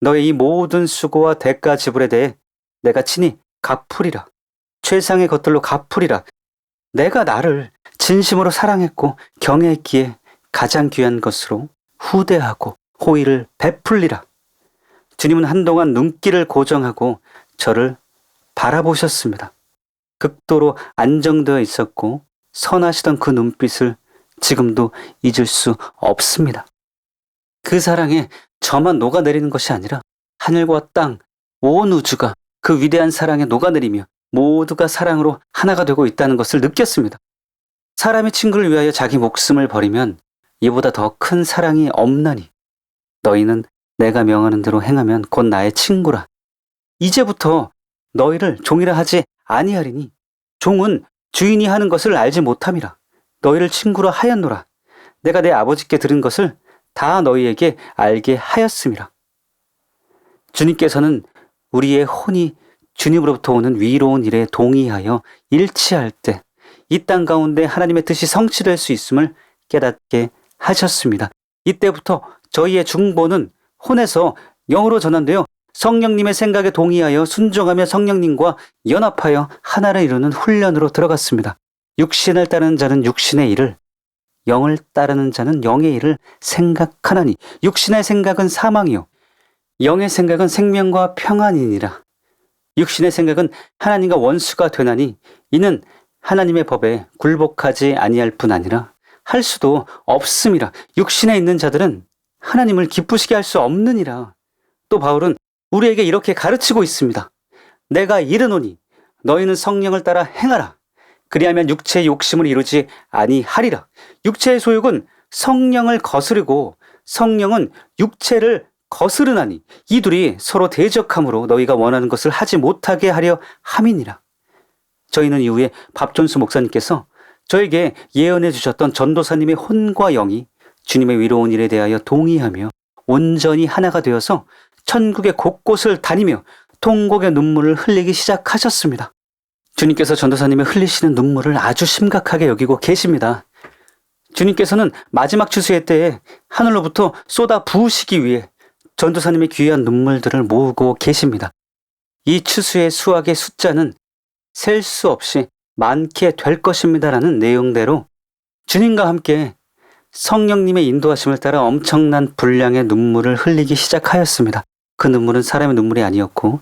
너의 이 모든 수고와 대가 지불에 대해 내가 친히 갚으리라. 최상의 것들로 갚으리라. 내가 나를 진심으로 사랑했고 경외했기에 가장 귀한 것으로 후대하고 호의를 베풀리라. 주님은 한동안 눈길을 고정하고 저를 바라보셨습니다. 극도로 안정되어 있었고 선하시던 그 눈빛을 지금도 잊을 수 없습니다. 그 사랑에 저만 녹아내리는 것이 아니라 하늘과 땅, 온 우주가 그 위대한 사랑에 녹아내리며 모두가 사랑으로 하나가 되고 있다는 것을 느꼈습니다. 사람의 친구를 위하여 자기 목숨을 버리면 이보다 더 큰 사랑이 없나니 너희는 내가 명하는 대로 행하면 곧 나의 친구라. 이제부터 너희를 종이라 하지 아니하리니 종은 주인이 하는 것을 알지 못함이라. 너희를 친구로 하였노라. 내가 내 아버지께 들은 것을 다 너희에게 알게 하였음이라. 주님께서는 우리의 혼이 주님으로부터 오는 위로운 일에 동의하여 일치할 때 이 땅 가운데 하나님의 뜻이 성취될 수 있음을 깨닫게 하셨습니다. 이때부터 저희의 중보는 혼에서 영으로 전환되어 성령님의 생각에 동의하여 순종하며 성령님과 연합하여 하나를 이루는 훈련으로 들어갔습니다. 육신을 따르는 자는 육신의 일을, 영을 따르는 자는 영의 일을 생각하나니 육신의 생각은 사망이요 영의 생각은 생명과 평안이니라. 육신의 생각은 하나님과 원수가 되나니 이는 하나님의 법에 굴복하지 아니할 뿐 아니라 할 수도 없음이라. 육신에 있는 자들은 하나님을 기쁘시게 할 수 없느니라. 또 바울은 우리에게 이렇게 가르치고 있습니다. 내가 이르노니 너희는 성령을 따라 행하라. 그리하면 육체의 욕심을 이루지 아니하리라. 육체의 소욕은 성령을 거스르고 성령은 육체를 거스르나니 이 둘이 서로 대적함으로 너희가 원하는 것을 하지 못하게 하려 함이니라. 저희는 이후에 밥존수 목사님께서 저에게 예언해 주셨던 전도사님의 혼과 영이 주님의 위로운 일에 대하여 동의하며 온전히 하나가 되어서 천국의 곳곳을 다니며 통곡의 눈물을 흘리기 시작하셨습니다. 주님께서 전도사님의 흘리시는 눈물을 아주 심각하게 여기고 계십니다. 주님께서는 마지막 추수의 때에 하늘로부터 쏟아 부으시기 위해 전도사님의 귀한 눈물들을 모으고 계십니다. 이 추수의 수확의 숫자는 셀 수 없이 많게 될 것입니다라는 내용대로 주님과 함께 성령님의 인도하심을 따라 엄청난 분량의 눈물을 흘리기 시작하였습니다. 그 눈물은 사람의 눈물이 아니었고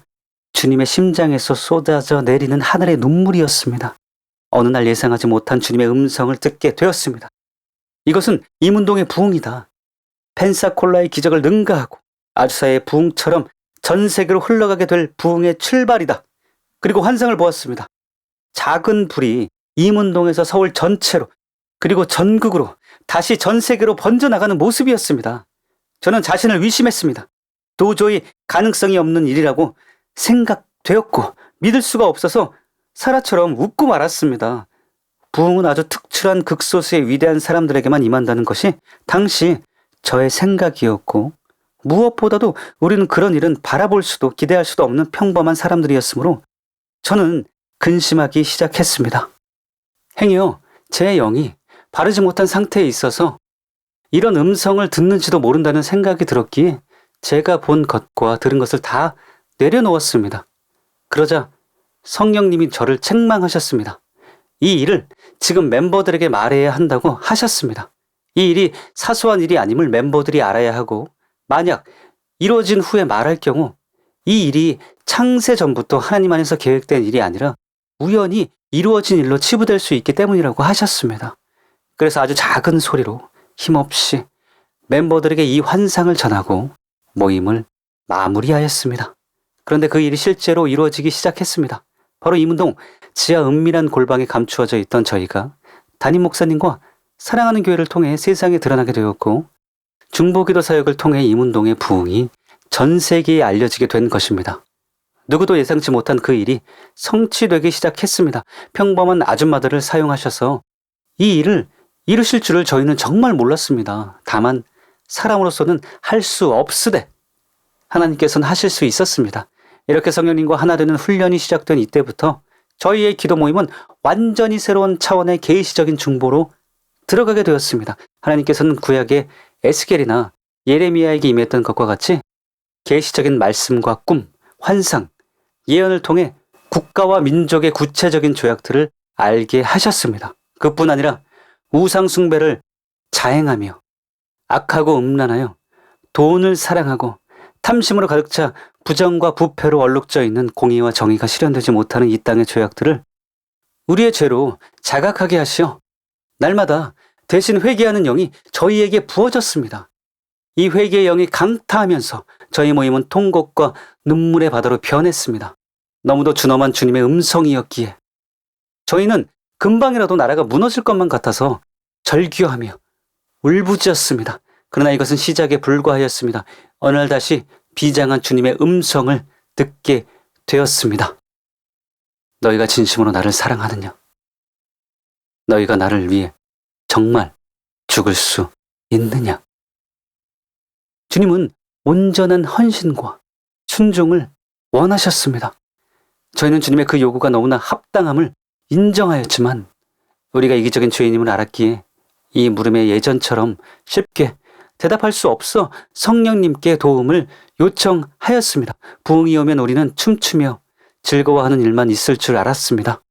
주님의 심장에서 쏟아져 내리는 하늘의 눈물이었습니다. 어느 날 예상하지 못한 주님의 음성을 듣게 되었습니다. 이것은 이문동의 부흥이다. 펜사콜라의 기적을 능가하고 아주사의 부흥처럼 전 세계로 흘러가게 될 부흥의 출발이다. 그리고 환상을 보았습니다. 작은 불이 이문동에서 서울 전체로 그리고 전국으로 다시 전 세계로 번져나가는 모습이었습니다. 저는 자신을 의심했습니다. 도저히 가능성이 없는 일이라고 생각되었고 믿을 수가 없어서 사라처럼 웃고 말았습니다. 부흥은 아주 특출한 극소수의 위대한 사람들에게만 임한다는 것이 당시 저의 생각이었고 무엇보다도 우리는 그런 일은 바라볼 수도 기대할 수도 없는 평범한 사람들이었으므로 저는 근심하기 시작했습니다. 행여 제 영이 바르지 못한 상태에 있어서 이런 음성을 듣는지도 모른다는 생각이 들었기에 제가 본 것과 들은 것을 다 내려놓았습니다. 그러자 성령님이 저를 책망하셨습니다. 이 일을 지금 멤버들에게 말해야 한다고 하셨습니다. 이 일이 사소한 일이 아님을 멤버들이 알아야 하고 만약 이루어진 후에 말할 경우 이 일이 창세 전부터 하나님 안에서 계획된 일이 아니라 우연히 이루어진 일로 치부될 수 있기 때문이라고 하셨습니다. 그래서 아주 작은 소리로 힘없이 멤버들에게 이 환상을 전하고 모임을 마무리하였습니다. 그런데 그 일이 실제로 이루어지기 시작했습니다. 바로 이문동 지하 은밀한 골방에 감추어져 있던 저희가 담임 목사님과 사랑하는 교회를 통해 세상에 드러나게 되었고 중보기도 사역을 통해 이문동의 부흥이 전 세계에 알려지게 된 것입니다. 누구도 예상치 못한 그 일이 성취되기 시작했습니다. 평범한 아줌마들을 사용하셔서 이 일을 이루실 줄을 저희는 정말 몰랐습니다. 다만 사람으로서는 할 수 없으되 하나님께서는 하실 수 있었습니다. 이렇게 성령님과 하나 되는 훈련이 시작된 이때부터 저희의 기도 모임은 완전히 새로운 차원의 계시적인 중보로 들어가게 되었습니다. 하나님께서는 구약의 에스겔이나 예레미야에게 임했던 것과 같이 계시적인 말씀과 꿈, 환상, 예언을 통해 국가와 민족의 구체적인 조약들을 알게 하셨습니다. 그뿐 아니라 우상 숭배를 자행하며 악하고 음란하여 돈을 사랑하고 탐심으로 가득 차 부정과 부패로 얼룩져 있는 공의와 정의가 실현되지 못하는 이 땅의 조약들을 우리의 죄로 자각하게 하시어 날마다 대신 회개하는 영이 저희에게 부어졌습니다. 이 회개의 영이 강타하면서 저희 모임은 통곡과 눈물의 바다로 변했습니다. 너무도 준엄한 주님의 음성이었기에 저희는 금방이라도 나라가 무너질 것만 같아서 절규하며 울부짖었습니다. 그러나 이것은 시작에 불과하였습니다. 어느 날 다시 비장한 주님의 음성을 듣게 되었습니다. 너희가 진심으로 나를 사랑하느냐? 너희가 나를 위해 정말 죽을 수 있느냐? 주님은 온전한 헌신과 순종을 원하셨습니다. 저희는 주님의 그 요구가 너무나 합당함을 인정하였지만 우리가 이기적인 죄인임을 알았기에 이 물음에 예전처럼 쉽게 대답할 수 없어 성령님께 도움을 요청하였습니다. 부흥이 오면 우리는 춤추며 즐거워하는 일만 있을 줄 알았습니다.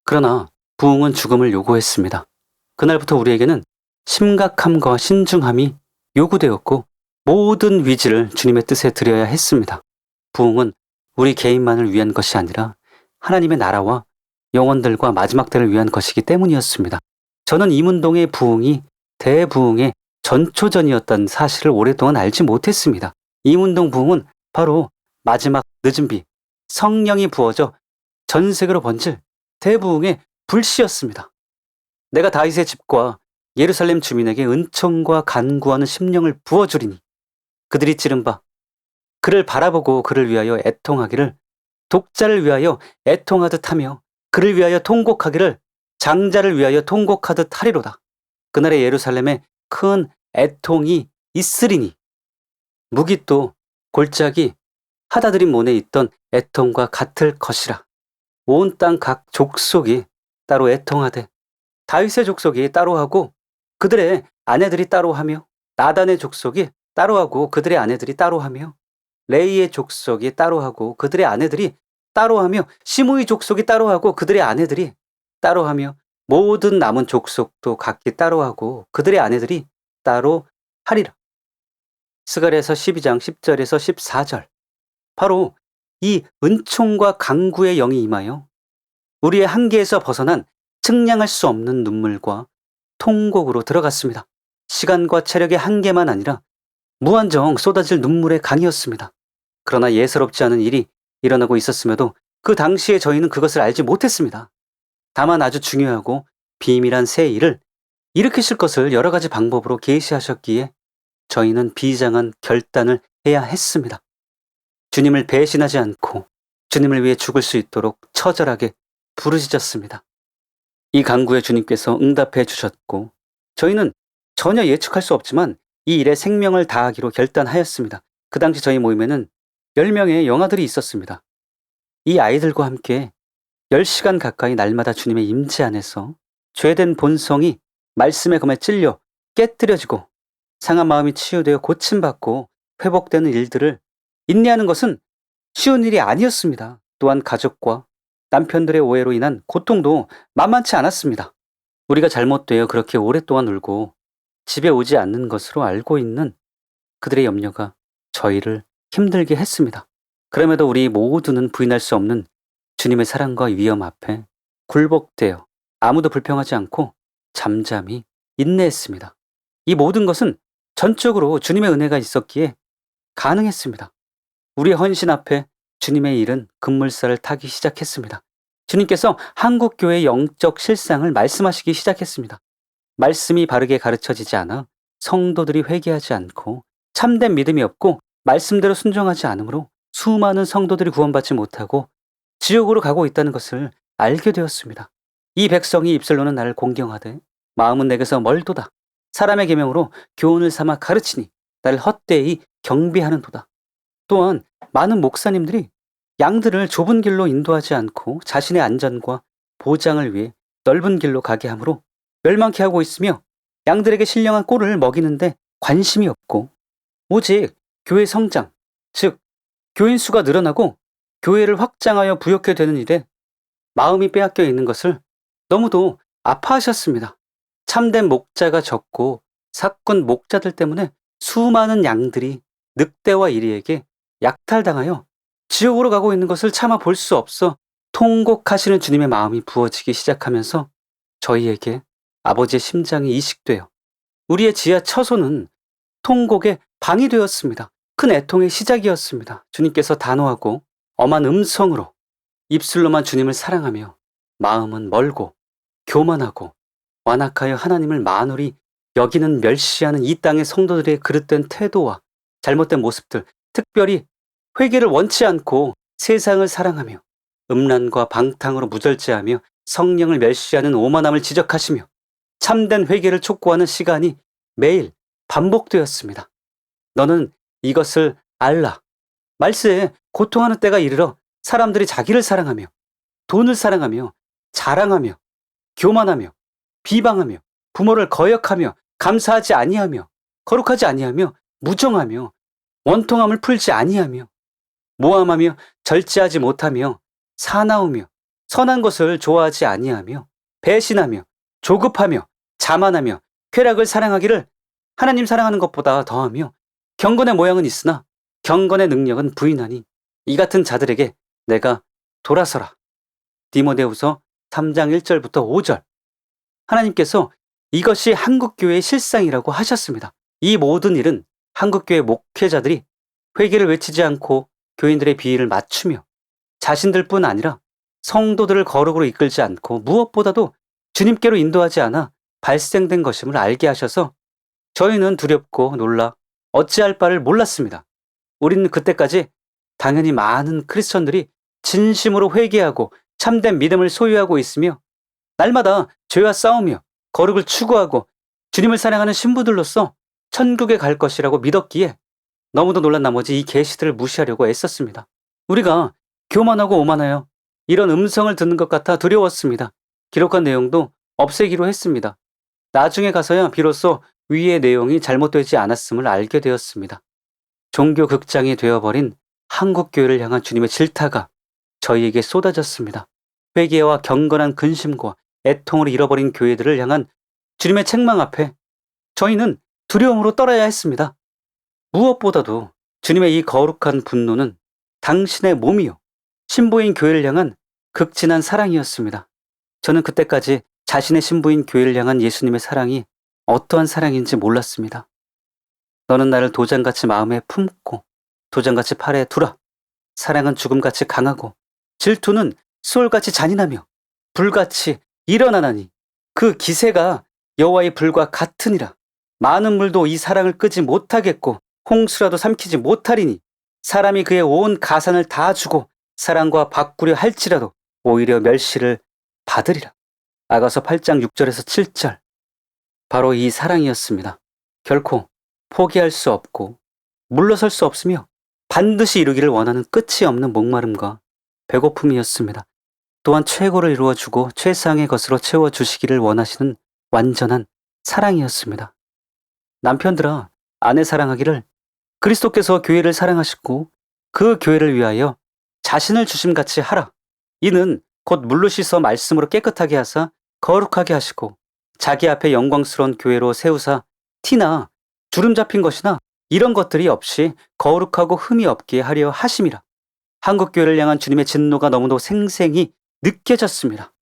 그러나 부흥은 죽음을 요구했습니다. 그날부터 우리에게는 심각함과 신중함이 요구되었고 모든 위지를 주님의 뜻에 드려야 했습니다. 부흥은 우리 개인만을 위한 것이 아니라 하나님의 나라와 영혼들과 마지막 때를 위한 것이기 때문이었습니다. 저는 이문동의 부흥이 대부흥의 전초전이었다는 사실을 오랫동안 알지 못했습니다. 이문동 부흥은 바로 마지막 늦은 비, 성령이 부어져 전 세계로 번질 대부흥의 불씨였습니다. 내가 다윗의 집과 예루살렘 주민에게 은총과 간구하는 심령을 부어주리니 그들이 찌른 바 그를 바라보고 그를 위하여 애통하기를 독자를 위하여 애통하듯 하며 그를 위하여 통곡하기를 장자를 위하여 통곡하듯 하리로다. 그날의 예루살렘에 큰 애통이 있으리니 무기또 골짜기 하다드림 문에 있던 애통과 같을 것이라. 온 땅 각 족속이 따로 애통하되 다윗의 족속이 따로 하고 그들의 아내들이 따로 하며 나단의 족속이 따로 하고 그들의 아내들이 따로 하며 레이의 족속이 따로 하고 그들의 아내들이 따로 하며 시므의 족속이 따로 하고 그들의 아내들이 따로 하며 모든 남은 족속도 각기 따로 하고 그들의 아내들이 따로 하리라. 스가랴서 12장 10절에서 14절. 바로 이 은총과 강구의 영이 임하여 우리의 한계에서 벗어난 측량할 수 없는 눈물과 통곡으로 들어갔습니다. 시간과 체력의 한계만 아니라 무한정 쏟아질 눈물의 강이었습니다. 그러나 예사롭지 않은 일이 일어나고 있었음에도 그 당시에 저희는 그것을 알지 못했습니다. 다만 아주 중요하고 비밀한 새 일을 일으키실 것을 여러 가지 방법으로 계시하셨기에 저희는 비장한 결단을 해야 했습니다. 주님을 배신하지 않고 주님을 위해 죽을 수 있도록 처절하게 부르짖었습니다. 이 간구에 주님께서 응답해 주셨고 저희는 전혀 예측할 수 없지만 이 일에 생명을 다하기로 결단하였습니다. 그 당시 저희 모임에는 10명의 영아들이 있었습니다. 이 아이들과 함께 10시간 가까이 날마다 주님의 임재 안에서 죄된 본성이 말씀의 검에 찔려 깨뜨려지고 상한 마음이 치유되어 고침받고 회복되는 일들을 인내하는 것은 쉬운 일이 아니었습니다. 또한 가족과 남편들의 오해로 인한 고통도 만만치 않았습니다. 우리가 잘못되어 그렇게 오랫동안 울고 집에 오지 않는 것으로 알고 있는 그들의 염려가 저희를 힘들게 했습니다. 그럼에도 우리 모두는 부인할 수 없는 주님의 사랑과 위엄 앞에 굴복되어 아무도 불평하지 않고 잠잠히 인내했습니다. 이 모든 것은 전적으로 주님의 은혜가 있었기에 가능했습니다. 우리의 헌신 앞에 주님의 일은 급물살을 타기 시작했습니다. 주님께서 한국교회의 영적 실상을 말씀하시기 시작했습니다. 말씀이 바르게 가르쳐지지 않아 성도들이 회개하지 않고 참된 믿음이 없고 말씀대로 순종하지 않으므로 수많은 성도들이 구원받지 못하고 지옥으로 가고 있다는 것을 알게 되었습니다. 이 백성이 입술로는 나를 공경하되 마음은 내게서 멀도다. 사람의 계명으로 교훈을 삼아 가르치니 나를 헛되이 경배하는도다. 또한 많은 목사님들이 양들을 좁은 길로 인도하지 않고 자신의 안전과 보장을 위해 넓은 길로 가게 하므로 멸망케 하고 있으며 양들에게 신령한 꼴을 먹이는데 관심이 없고 오직 교회 성장, 즉 교인 수가 늘어나고 교회를 확장하여 부욕해 되는 일에 마음이 빼앗겨 있는 것을 너무도 아파하셨습니다. 참된 목자가 적고 사꾼 목자들 때문에 수많은 양들이 늑대와 이리에게 약탈당하여 지옥으로 가고 있는 것을 차마 볼 수 없어 통곡하시는 주님의 마음이 부어지기 시작하면서 저희에게 아버지의 심장이 이식되어 우리의 지하 처소는 통곡의 방이 되었습니다. 큰 애통의 시작이었습니다. 주님께서 단호하고 엄한 음성으로 입술로만 주님을 사랑하며 마음은 멀고 교만하고 완악하여 하나님을 만홀히 여기는 멸시하는 이 땅의 성도들의 그릇된 태도와 잘못된 모습들, 특별히 회개를 원치 않고 세상을 사랑하며 음란과 방탕으로 무절제하며 성령을 멸시하는 오만함을 지적하시며 참된 회개를 촉구하는 시간이 매일 반복되었습니다. 너는 이것을 알라. 말세에 고통하는 때가 이르러 사람들이 자기를 사랑하며 돈을 사랑하며 자랑하며 교만하며 비방하며 부모를 거역하며 감사하지 아니하며 거룩하지 아니하며 무정하며 원통함을 풀지 아니하며 모함하며 절제하지 못하며 사나우며 선한 것을 좋아하지 아니하며 배신하며 조급하며 자만하며 쾌락을 사랑하기를 하나님 사랑하는 것보다 더하며 경건의 모양은 있으나 경건의 능력은 부인하니 이 같은 자들에게 내가 돌아서라. 디모데후서 3장 1절부터 5절. 하나님께서 이것이 한국교회의 실상이라고 하셨습니다. 이 모든 일은 한국교회 목회자들이 회개를 외치지 않고 교인들의 비위를 맞추며 자신들뿐 아니라 성도들을 거룩으로 이끌지 않고 무엇보다도 주님께로 인도하지 않아 발생된 것임을 알게 하셔서 저희는 두렵고 놀라 어찌할 바를 몰랐습니다. 우리는 그때까지 당연히 많은 크리스천들이 진심으로 회개하고 참된 믿음을 소유하고 있으며 날마다 죄와 싸우며 거룩을 추구하고 주님을 사랑하는 신부들로서 천국에 갈 것이라고 믿었기에 너무도 놀란 나머지 이 계시들을 무시하려고 애썼습니다. 우리가 교만하고 오만하여 이런 음성을 듣는 것 같아 두려웠습니다. 기록한 내용도 없애기로 했습니다. 나중에 가서야 비로소 위의 내용이 잘못되지 않았음을 알게 되었습니다. 종교 극장이 되어버린 한국교회를 향한 주님의 질타가 저희에게 쏟아졌습니다. 회개와 경건한 근심과 애통을 잃어버린 교회들을 향한 주님의 책망 앞에 저희는 두려움으로 떨어야 했습니다. 무엇보다도 주님의 이 거룩한 분노는 당신의 몸이요 신부인 교회를 향한 극진한 사랑이었습니다. 저는 그때까지 자신의 신부인 교회를 향한 예수님의 사랑이 어떠한 사랑인지 몰랐습니다. 너는 나를 도장같이 마음에 품고 도장같이 팔에 두라. 사랑은 죽음같이 강하고 질투는 수월같이 잔인하며 불같이 일어나나니 그 기세가 여호와의 불과 같으니라. 많은 물도 이 사랑을 끄지 못하겠고 홍수라도 삼키지 못하리니 사람이 그의 온 가산을 다 주고 사랑과 바꾸려 할지라도 오히려 멸시를 받으리라. 아가서 8장 6절에서 7절. 바로 이 사랑이었습니다. 결코 포기할 수 없고 물러설 수 없으며 반드시 이루기를 원하는 끝이 없는 목마름과 배고픔이었습니다. 또한 최고를 이루어주고 최상의 것으로 채워주시기를 원하시는 완전한 사랑이었습니다. 남편들아, 아내 사랑하기를 그리스도께서 교회를 사랑하시고 그 교회를 위하여 자신을 주심같이 하라. 이는 곧 물로 씻어 말씀으로 깨끗하게 하사 거룩하게 하시고 자기 앞에 영광스러운 교회로 세우사 티나 주름 잡힌 것이나 이런 것들이 없이 거룩하고 흠이 없게 하려 하심이라. 한국교회를 향한 주님의 진노가 너무도 생생히 느껴졌습니다.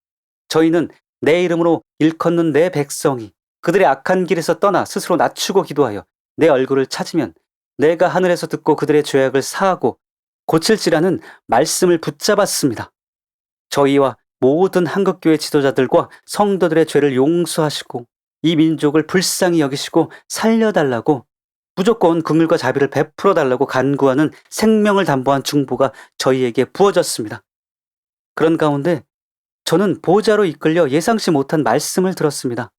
저희는 내 이름으로 일컫는 내 백성이 그들의 악한 길에서 떠나 스스로 낮추고 기도하여 내 얼굴을 찾으면 내가 하늘에서 듣고 그들의 죄악을 사하고 고칠지라는 말씀을 붙잡았습니다. 저희와 모든 한국교회 지도자들과 성도들의 죄를 용서하시고 이 민족을 불쌍히 여기시고 살려달라고 무조건 긍휼과 자비를 베풀어달라고 간구하는 생명을 담보한 중보가 저희에게 부어졌습니다. 그런 가운데 저는 보좌로 이끌려 예상치 못한 말씀을 들었습니다.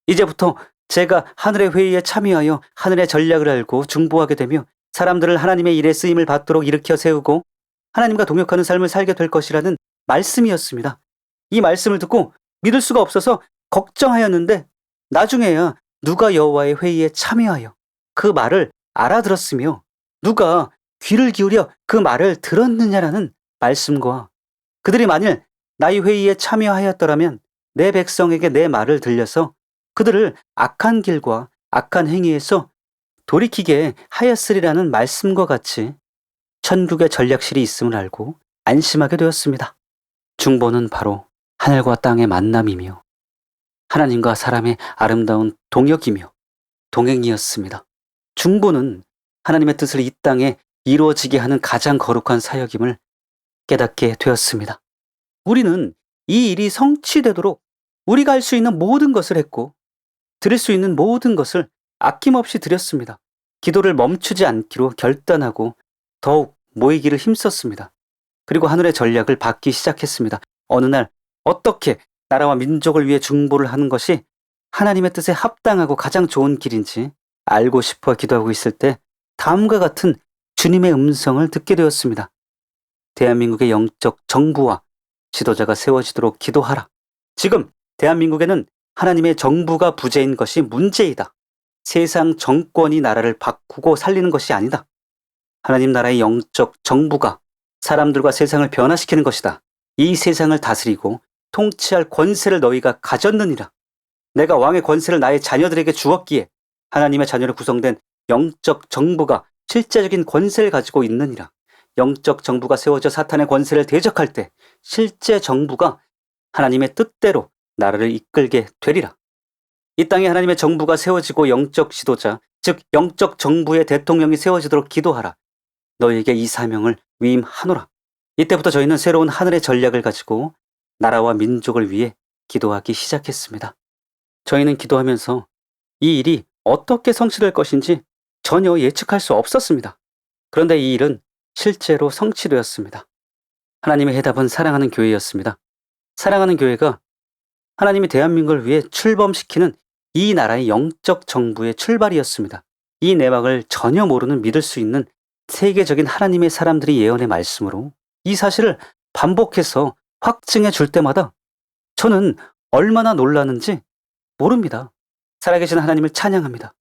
이제부터 제가 하늘의 회의에 참여하여 하늘의 전략을 알고 중보하게 되며 사람들을 하나님의 일에 쓰임을 받도록 일으켜 세우고 하나님과 동역하는 삶을 살게 될 것이라는 말씀이었습니다. 이 말씀을 듣고 믿을 수가 없어서 걱정하였는데 나중에야 누가 여호와의 회의에 참여하여 그 말을 알아들었으며 누가 귀를 기울여 그 말을 들었느냐라는 말씀과 그들이 만일 나의 회의에 참여하였더라면 내 백성에게 내 말을 들려서 그들을 악한 길과 악한 행위에서 돌이키게 하였으리라는 말씀과 같이 천국의 전략실이 있음을 알고 안심하게 되었습니다. 중보는 바로 하늘과 땅의 만남이며 하나님과 사람의 아름다운 동역이며 동행이었습니다. 중보는 하나님의 뜻을 이 땅에 이루어지게 하는 가장 거룩한 사역임을 깨닫게 되었습니다. 우리는 이 일이 성취되도록 우리가 할 수 있는 모든 것을 했고 드릴 수 있는 모든 것을 아낌없이 드렸습니다. 기도를 멈추지 않기로 결단하고 더욱 모이기를 힘썼습니다. 그리고 하늘의 전략을 받기 시작했습니다. 어느 날 어떻게 나라와 민족을 위해 중보를 하는 것이 하나님의 뜻에 합당하고 가장 좋은 길인지 알고 싶어 기도하고 있을 때 다음과 같은 주님의 음성을 듣게 되었습니다. 대한민국의 영적 정부와 지도자가 세워지도록 기도하라. 지금 대한민국에는 하나님의 정부가 부재인 것이 문제이다. 세상 정권이 나라를 바꾸고 살리는 것이 아니다. 하나님 나라의 영적 정부가 사람들과 세상을 변화시키는 것이다. 이 세상을 다스리고 통치할 권세를 너희가 가졌느니라. 내가 왕의 권세를 나의 자녀들에게 주었기에 하나님의 자녀로 구성된 영적 정부가 실제적인 권세를 가지고 있느니라. 영적 정부가 세워져 사탄의 권세를 대적할 때 실제 정부가 하나님의 뜻대로 나라를 이끌게 되리라. 이 땅에 하나님의 정부가 세워지고 영적 지도자, 즉 영적 정부의 대통령이 세워지도록 기도하라. 너희에게 이 사명을 위임하노라. 이때부터 저희는 새로운 하늘의 전략을 가지고 나라와 민족을 위해 기도하기 시작했습니다. 저희는 기도하면서 이 일이 어떻게 성취될 것인지 전혀 예측할 수 없었습니다. 그런데 이 일은 실제로 성취되었습니다. 하나님의 해답은 사랑하는 교회였습니다. 사랑하는 교회가 하나님이 대한민국을 위해 출범시키는 이 나라의 영적 정부의 출발이었습니다. 이 내막을 전혀 모르는 믿을 수 있는 세계적인 하나님의 사람들이 예언의 말씀으로 이 사실을 반복해서 확증해 줄 때마다 저는 얼마나 놀라는지 모릅니다. 살아계신 하나님을 찬양합니다.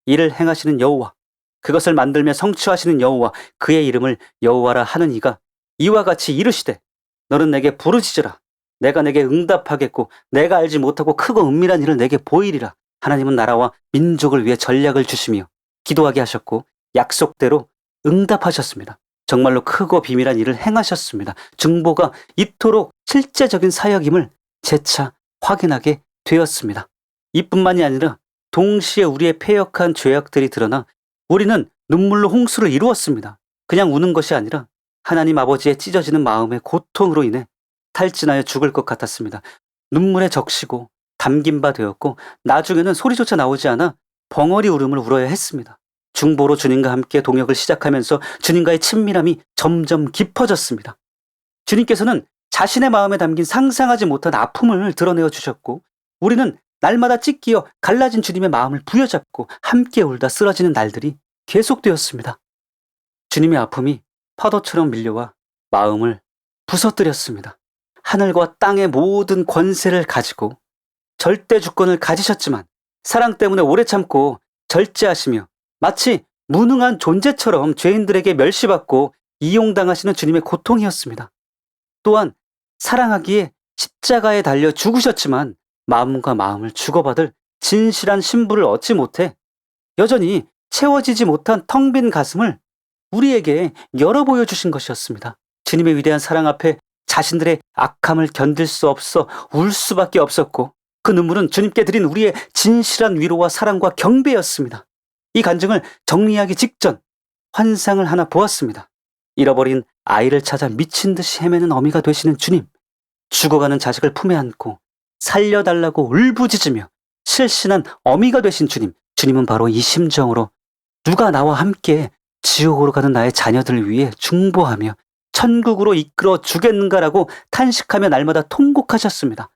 이를 행하시는 여호와, 그것을 만들며 성취하시는 여호와, 그의 이름을 여호와라 하는 이가 이와 같이 이르시되 너는 내게 부르짖으라. 내가 내게 응답하겠고 내가 알지 못하고 크고 은밀한 일을 내게 보이리라. 하나님은 나라와 민족을 위해 전략을 주시며 기도하게 하셨고 약속대로 응답하셨습니다. 정말로 크고 비밀한 일을 행하셨습니다. 중보가 이토록 실제적인 사역임을 재차 확인하게 되었습니다. 이뿐만이 아니라 동시에 우리의 패역한 죄악들이 드러나 우리는 눈물로 홍수를 이루었습니다. 그냥 우는 것이 아니라 하나님 아버지의 찢어지는 마음의 고통으로 인해 탈진하여 죽을 것 같았습니다. 눈물에 적시고 담긴 바 되었고 나중에는 소리조차 나오지 않아 벙어리 울음을 울어야 했습니다. 중보로 주님과 함께 동역을 시작하면서 주님과의 친밀함이 점점 깊어졌습니다. 주님께서는 자신의 마음에 담긴 상상하지 못한 아픔을 드러내어 주셨고 우리는 날마다 찢기어 갈라진 주님의 마음을 부여잡고 함께 울다 쓰러지는 날들이 계속되었습니다. 주님의 아픔이 파도처럼 밀려와 마음을 부서뜨렸습니다. 하늘과 땅의 모든 권세를 가지고 절대 주권을 가지셨지만 사랑 때문에 오래 참고 절제하시며 마치 무능한 존재처럼 죄인들에게 멸시받고 이용당하시는 주님의 고통이었습니다. 또한 사랑하기에 십자가에 달려 죽으셨지만 마음과 마음을 주고받을 진실한 신부를 얻지 못해 여전히 채워지지 못한 텅 빈 가슴을 우리에게 열어 보여주신 것이었습니다. 주님의 위대한 사랑 앞에 자신들의 악함을 견딜 수 없어 울 수밖에 없었고 그 눈물은 주님께 드린 우리의 진실한 위로와 사랑과 경배였습니다. 이 간증을 정리하기 직전 환상을 하나 보았습니다. 잃어버린 아이를 찾아 미친 듯이 헤매는 어미가 되시는 주님, 죽어가는 자식을 품에 안고 살려달라고 울부짖으며 실신한 어미가 되신 주님, 주님은 바로 이 심정으로 누가 나와 함께 지옥으로 가는 나의 자녀들을 위해 중보하며 천국으로 이끌어 주겠는가라고 탄식하며 날마다 통곡하셨습니다.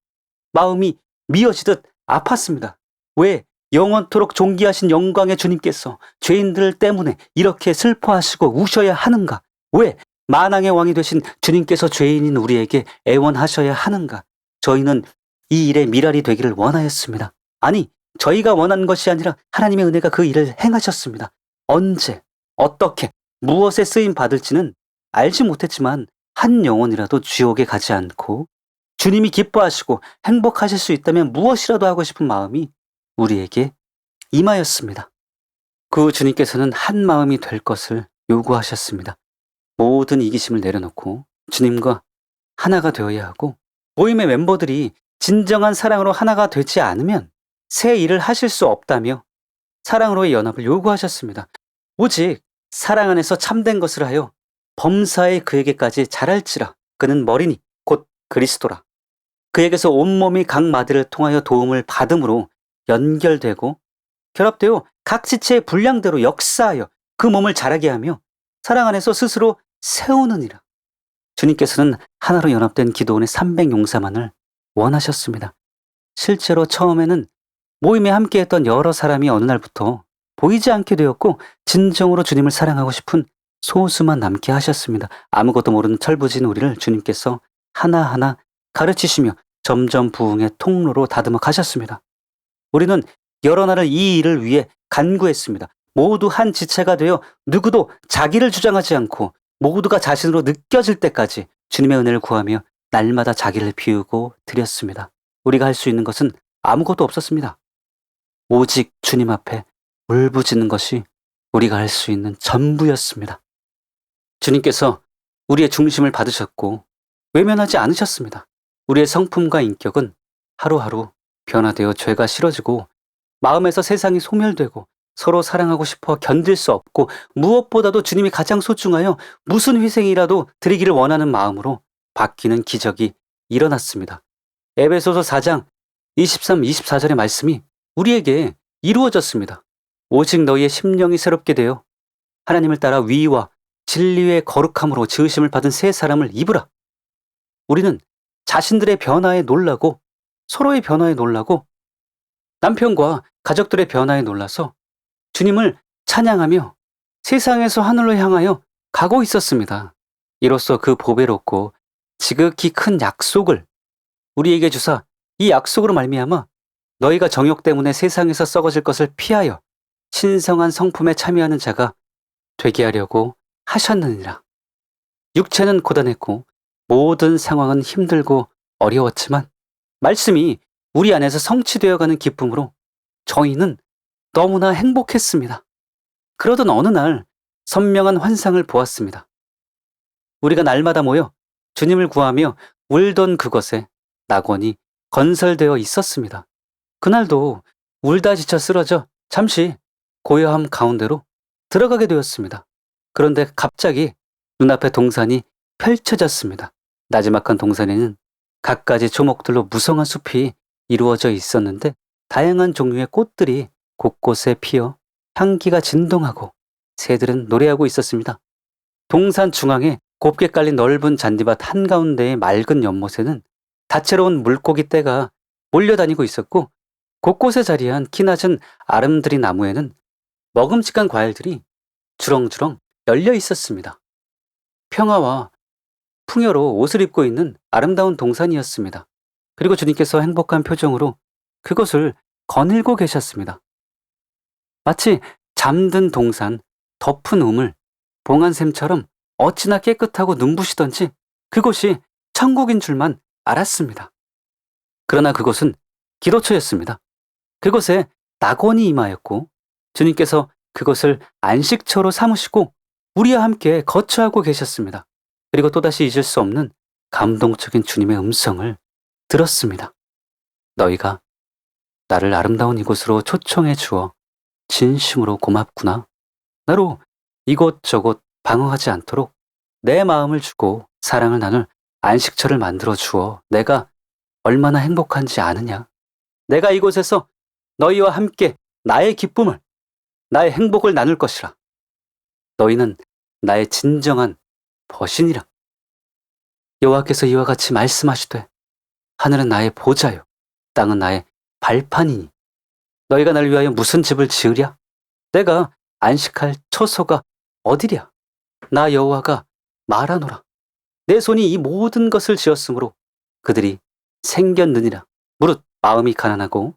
마음이 미어지듯 아팠습니다. 왜 영원토록 존귀하신 영광의 주님께서 죄인들 때문에 이렇게 슬퍼하시고 우셔야 하는가? 왜 만왕의 왕이 되신 주님께서 죄인인 우리에게 애원하셔야 하는가? 저희는 이 일에 미랄이 되기를 원하였습니다. 아니, 저희가 원한 것이 아니라 하나님의 은혜가 그 일을 행하셨습니다. 언제, 어떻게, 무엇에 쓰임 받을지는 알지 못했지만 한 영혼이라도 지옥에 가지 않고 주님이 기뻐하시고 행복하실 수 있다면 무엇이라도 하고 싶은 마음이 우리에게 임하였습니다. 그 주님께서는 한 마음이 될 것을 요구하셨습니다. 모든 이기심을 내려놓고 주님과 하나가 되어야 하고 모임의 멤버들이 진정한 사랑으로 하나가 되지 않으면 새 일을 하실 수 없다며 사랑으로의 연합을 요구하셨습니다. 오직 사랑 안에서 참된 것을 하여 범사에 그에게까지 자랄지라. 그는 머리니 곧 그리스도라. 그에게서 온몸이 각 마디를 통하여 도움을 받음으로 연결되고 결합되어 각 지체의 분량대로 역사하여 그 몸을 자라게 하며 사랑 안에서 스스로 세우느니라. 주님께서는 하나로 연합된 기도원의 300용사만을 원하셨습니다. 실제로 처음에는 모임에 함께했던 여러 사람이 어느 날부터 보이지 않게 되었고 진정으로 주님을 사랑하고 싶은 소수만 남게 하셨습니다. 아무것도 모르는 철부진 우리를 주님께서 하나하나 가르치시며 점점 부흥의 통로로 다듬어 가셨습니다. 우리는 여러 날을 이 일을 위해 간구했습니다. 모두 한 지체가 되어 누구도 자기를 주장하지 않고 모두가 자신으로 느껴질 때까지 주님의 은혜를 구하며 날마다 자기를 비우고 드렸습니다. 우리가 할 수 있는 것은 아무것도 없었습니다. 오직 주님 앞에 울부짖는 것이 우리가 할 수 있는 전부였습니다. 주님께서 우리의 중심을 받으셨고 외면하지 않으셨습니다. 우리의 성품과 인격은 하루하루 변화되어 죄가 싫어지고 마음에서 세상이 소멸되고 서로 사랑하고 싶어 견딜 수 없고 무엇보다도 주님이 가장 소중하여 무슨 희생이라도 드리기를 원하는 마음으로 바뀌는 기적이 일어났습니다. 에베소서 4장 23, 24절의 말씀이 우리에게 이루어졌습니다. 오직 너희의 심령이 새롭게 되어 하나님을 따라 위와 진리의 거룩함으로 지으심을 받은 새 사람을 입으라. 우리는 자신들의 변화에 놀라고 서로의 변화에 놀라고 남편과 가족들의 변화에 놀라서 주님을 찬양하며 세상에서 하늘로 향하여 가고 있었습니다. 이로써 그 보배롭고 지극히 큰 약속을 우리에게 주사 이 약속으로 말미암아 너희가 정욕 때문에 세상에서 썩어질 것을 피하여 신성한 성품에 참여하는 자가 되게 하려고 하셨느니라. 육체는 고단했고 모든 상황은 힘들고 어려웠지만 말씀이 우리 안에서 성취되어가는 기쁨으로 저희는 너무나 행복했습니다. 그러던 어느 날 선명한 환상을 보았습니다. 우리가 날마다 모여 주님을 구하며 울던 그것에 낙원이 건설되어 있었습니다. 그날도 울다 지쳐 쓰러져 잠시 고요함 가운데로 들어가게 되었습니다. 그런데 갑자기 눈앞에 동산이 펼쳐졌습니다. 나지막한 동산에는 갖가지 초목들로 무성한 숲이 이루어져 있었는데 다양한 종류의 꽃들이 곳곳에 피어 향기가 진동하고 새들은 노래하고 있었습니다. 동산 중앙에 곱게 깔린 넓은 잔디밭 한가운데의 맑은 연못에는 다채로운 물고기 떼가 몰려다니고 있었고 곳곳에 자리한 키 낮은 아름드리 나무에는 먹음직한 과일들이 주렁주렁 열려 있었습니다. 평화와 풍요로 옷을 입고 있는 아름다운 동산이었습니다. 그리고 주님께서 행복한 표정으로 그것을 거닐고 계셨습니다. 마치 잠든 동산, 덮은 우물, 봉안샘처럼 어찌나 깨끗하고 눈부시던지 그곳이 천국인 줄만 알았습니다. 그러나 그곳은 기도처였습니다. 그곳에 낙원이 임하였고 주님께서 그것을 안식처로 삼으시고 우리와 함께 거처하고 계셨습니다. 그리고 또다시 잊을 수 없는 감동적인 주님의 음성을 들었습니다. 너희가 나를 아름다운 이곳으로 초청해 주어 진심으로 고맙구나. 나로 이곳저곳 방황하지 않도록 내 마음을 주고 사랑을 나눌 안식처를 만들어 주어 내가 얼마나 행복한지 아느냐. 내가 이곳에서 너희와 함께 나의 기쁨을, 나의 행복을 나눌 것이라. 너희는 나의 진정한 벗이니라. 여호와께서 이와 같이 말씀하시되 하늘은 나의 보좌요 땅은 나의 발판이니 너희가 날 위하여 무슨 집을 지으랴? 내가 안식할 처소가 어디랴? 나 여호와가 말하노라. 내 손이 이 모든 것을 지었으므로 그들이 생겼느니라. 무릇 마음이 가난하고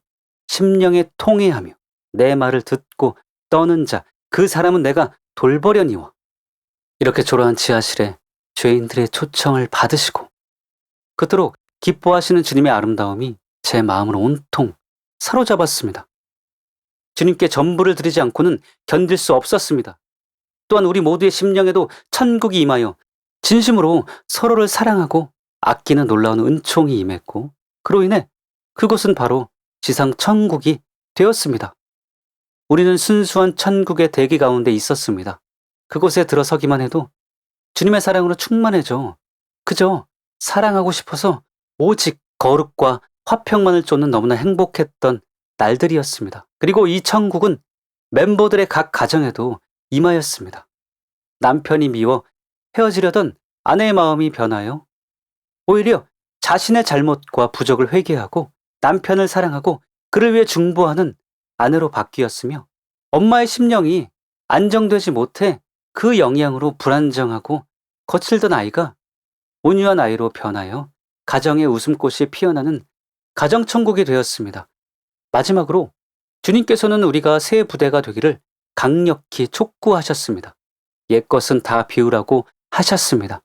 심령에 통회하며 내 말을 듣고 떠는 자 그 사람은 내가 돌보려니와. 이렇게 초라한 지하실에 죄인들의 초청을 받으시고 그토록 기뻐하시는 주님의 아름다움이 제 마음을 온통 사로잡았습니다. 주님께 전부를 드리지 않고는 견딜 수 없었습니다. 또한 우리 모두의 심령에도 천국이 임하여 진심으로 서로를 사랑하고 아끼는 놀라운 은총이 임했고 그로 인해 그곳은 바로 지상 천국이 되었습니다. 우리는 순수한 천국의 대기 가운데 있었습니다. 그곳에 들어서기만 해도 주님의 사랑으로 충만해져 그저 사랑하고 싶어서 오직 거룩과 화평만을 쫓는 너무나 행복했던 날들이었습니다. 그리고 이 천국은 멤버들의 각 가정에도 임하였습니다. 남편이 미워 헤어지려던 아내의 마음이 변하여 오히려 자신의 잘못과 부족을 회개하고 남편을 사랑하고 그를 위해 중보하는 아내로 바뀌었으며 엄마의 심령이 안정되지 못해 그 영향으로 불안정하고 거칠던 아이가 온유한 아이로 변하여 가정의 웃음꽃이 피어나는 가정천국이 되었습니다. 마지막으로 주님께서는 우리가 새 부대가 되기를 강력히 촉구하셨습니다. 옛것은 다 비우라고 하셨습니다.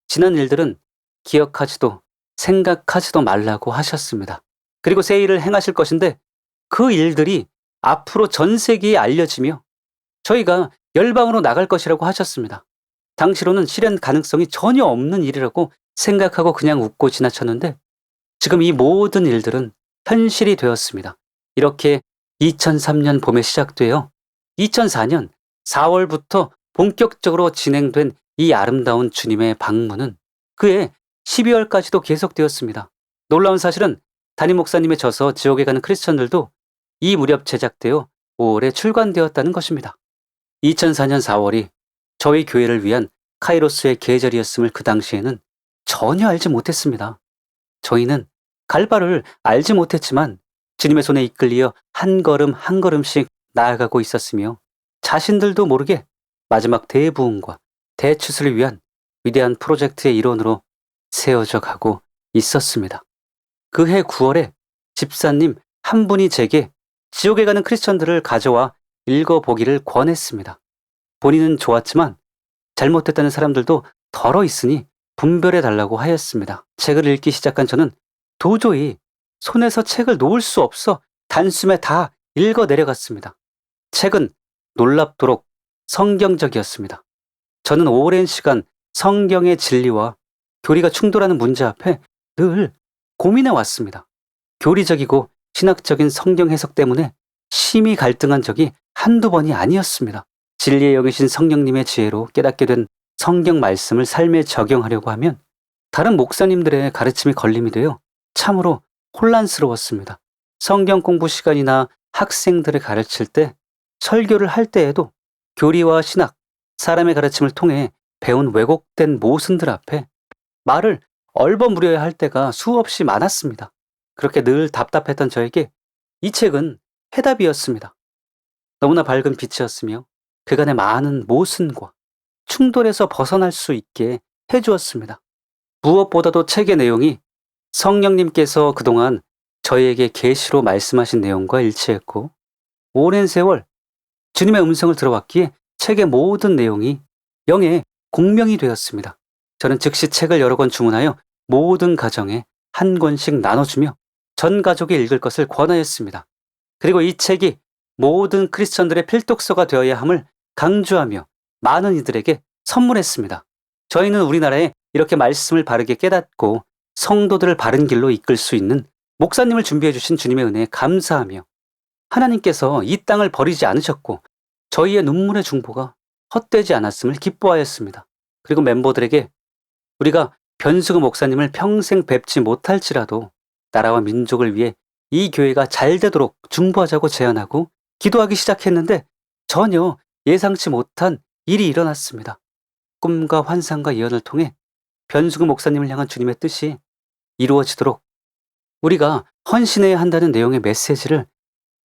지난 일들은 기억하지도 생각하지도 말라고 하셨습니다. 그리고 새 일을 행하실 것인데 그 일들이 앞으로 전 세계에 알려지며 저희가 열방으로 나갈 것이라고 하셨습니다. 당시로는 실현 가능성이 전혀 없는 일이라고 생각하고 그냥 웃고 지나쳤는데 지금 이 모든 일들은 현실이 되었습니다. 이렇게 2003년 봄에 시작되어 2004년 4월부터 본격적으로 진행된 이 아름다운 주님의 방문은 그해 12월까지도 계속되었습니다. 놀라운 사실은 담임 목사님의 저서 지옥에 가는 크리스천들도 이 무렵 제작되어 5월에 출간되었다는 것입니다. 2004년 4월이 저희 교회를 위한 카이로스의 계절이었음을 그 당시에는 전혀 알지 못했습니다. 저희는 갈 바를 알지 못했지만 주님의 손에 이끌리어 한 걸음 한 걸음씩 나아가고 있었으며 자신들도 모르게 마지막 대부흥과 대추수를 위한 위대한 프로젝트의 일원으로 세워져 가고 있었습니다. 그해 9월에 집사님 한 분이 제게 지옥에 가는 크리스천들을 가져와 읽어보기를 권했습니다. 본인은 좋았지만 잘못됐다는 사람들도 덜어 있으니 분별해달라고 하였습니다. 책을 읽기 시작한 저는 도저히 손에서 책을 놓을 수 없어 단숨에 다 읽어 내려갔습니다. 책은 놀랍도록 성경적이었습니다. 저는 오랜 시간 성경의 진리와 교리가 충돌하는 문제 앞에 늘 고민해 왔습니다. 교리적이고 신학적인 성경 해석 때문에 심히 갈등한 적이 한두 번이 아니었습니다. 진리에 여기신 성령님의 지혜로 깨닫게 된 성경 말씀을 삶에 적용하려고 하면 다른 목사님들의 가르침이 걸림이 되어 참으로 혼란스러웠습니다. 성경 공부 시간이나 학생들을 가르칠 때, 설교를 할 때에도 교리와 신학, 사람의 가르침을 통해 배운 왜곡된 모순들 앞에 말을 얼버무려야 할 때가 수없이 많았습니다. 그렇게 늘 답답했던 저에게 이 책은 해답이었습니다. 너무나 밝은 빛이었으며 그간의 많은 모순과 충돌에서 벗어날 수 있게 해주었습니다. 무엇보다도 책의 내용이 성령님께서 그동안 저희에게 계시로 말씀하신 내용과 일치했고 오랜 세월 주님의 음성을 들어왔기에 책의 모든 내용이 영의 공명이 되었습니다. 저는 즉시 책을 여러 권 주문하여 모든 가정에 한 권씩 나눠주며 전 가족이 읽을 것을 권하였습니다. 그리고 이 책이 모든 크리스천들의 필독서가 되어야 함을 강조하며 많은 이들에게 선물했습니다. 저희는 우리나라에 이렇게 말씀을 바르게 깨닫고 성도들을 바른 길로 이끌 수 있는 목사님을 준비해 주신 주님의 은혜에 감사하며 하나님께서 이 땅을 버리지 않으셨고 저희의 눈물의 중보가 헛되지 않았음을 기뻐하였습니다. 그리고 멤버들에게 우리가 변수구 목사님을 평생 뵙지 못할지라도 나라와 민족을 위해 이 교회가 잘 되도록 중보하자고 제안하고 기도하기 시작했는데 전혀 예상치 못한 일이 일어났습니다. 꿈과 환상과 예언을 통해 변수구 목사님을 향한 주님의 뜻이 이루어지도록 우리가 헌신해야 한다는 내용의 메시지를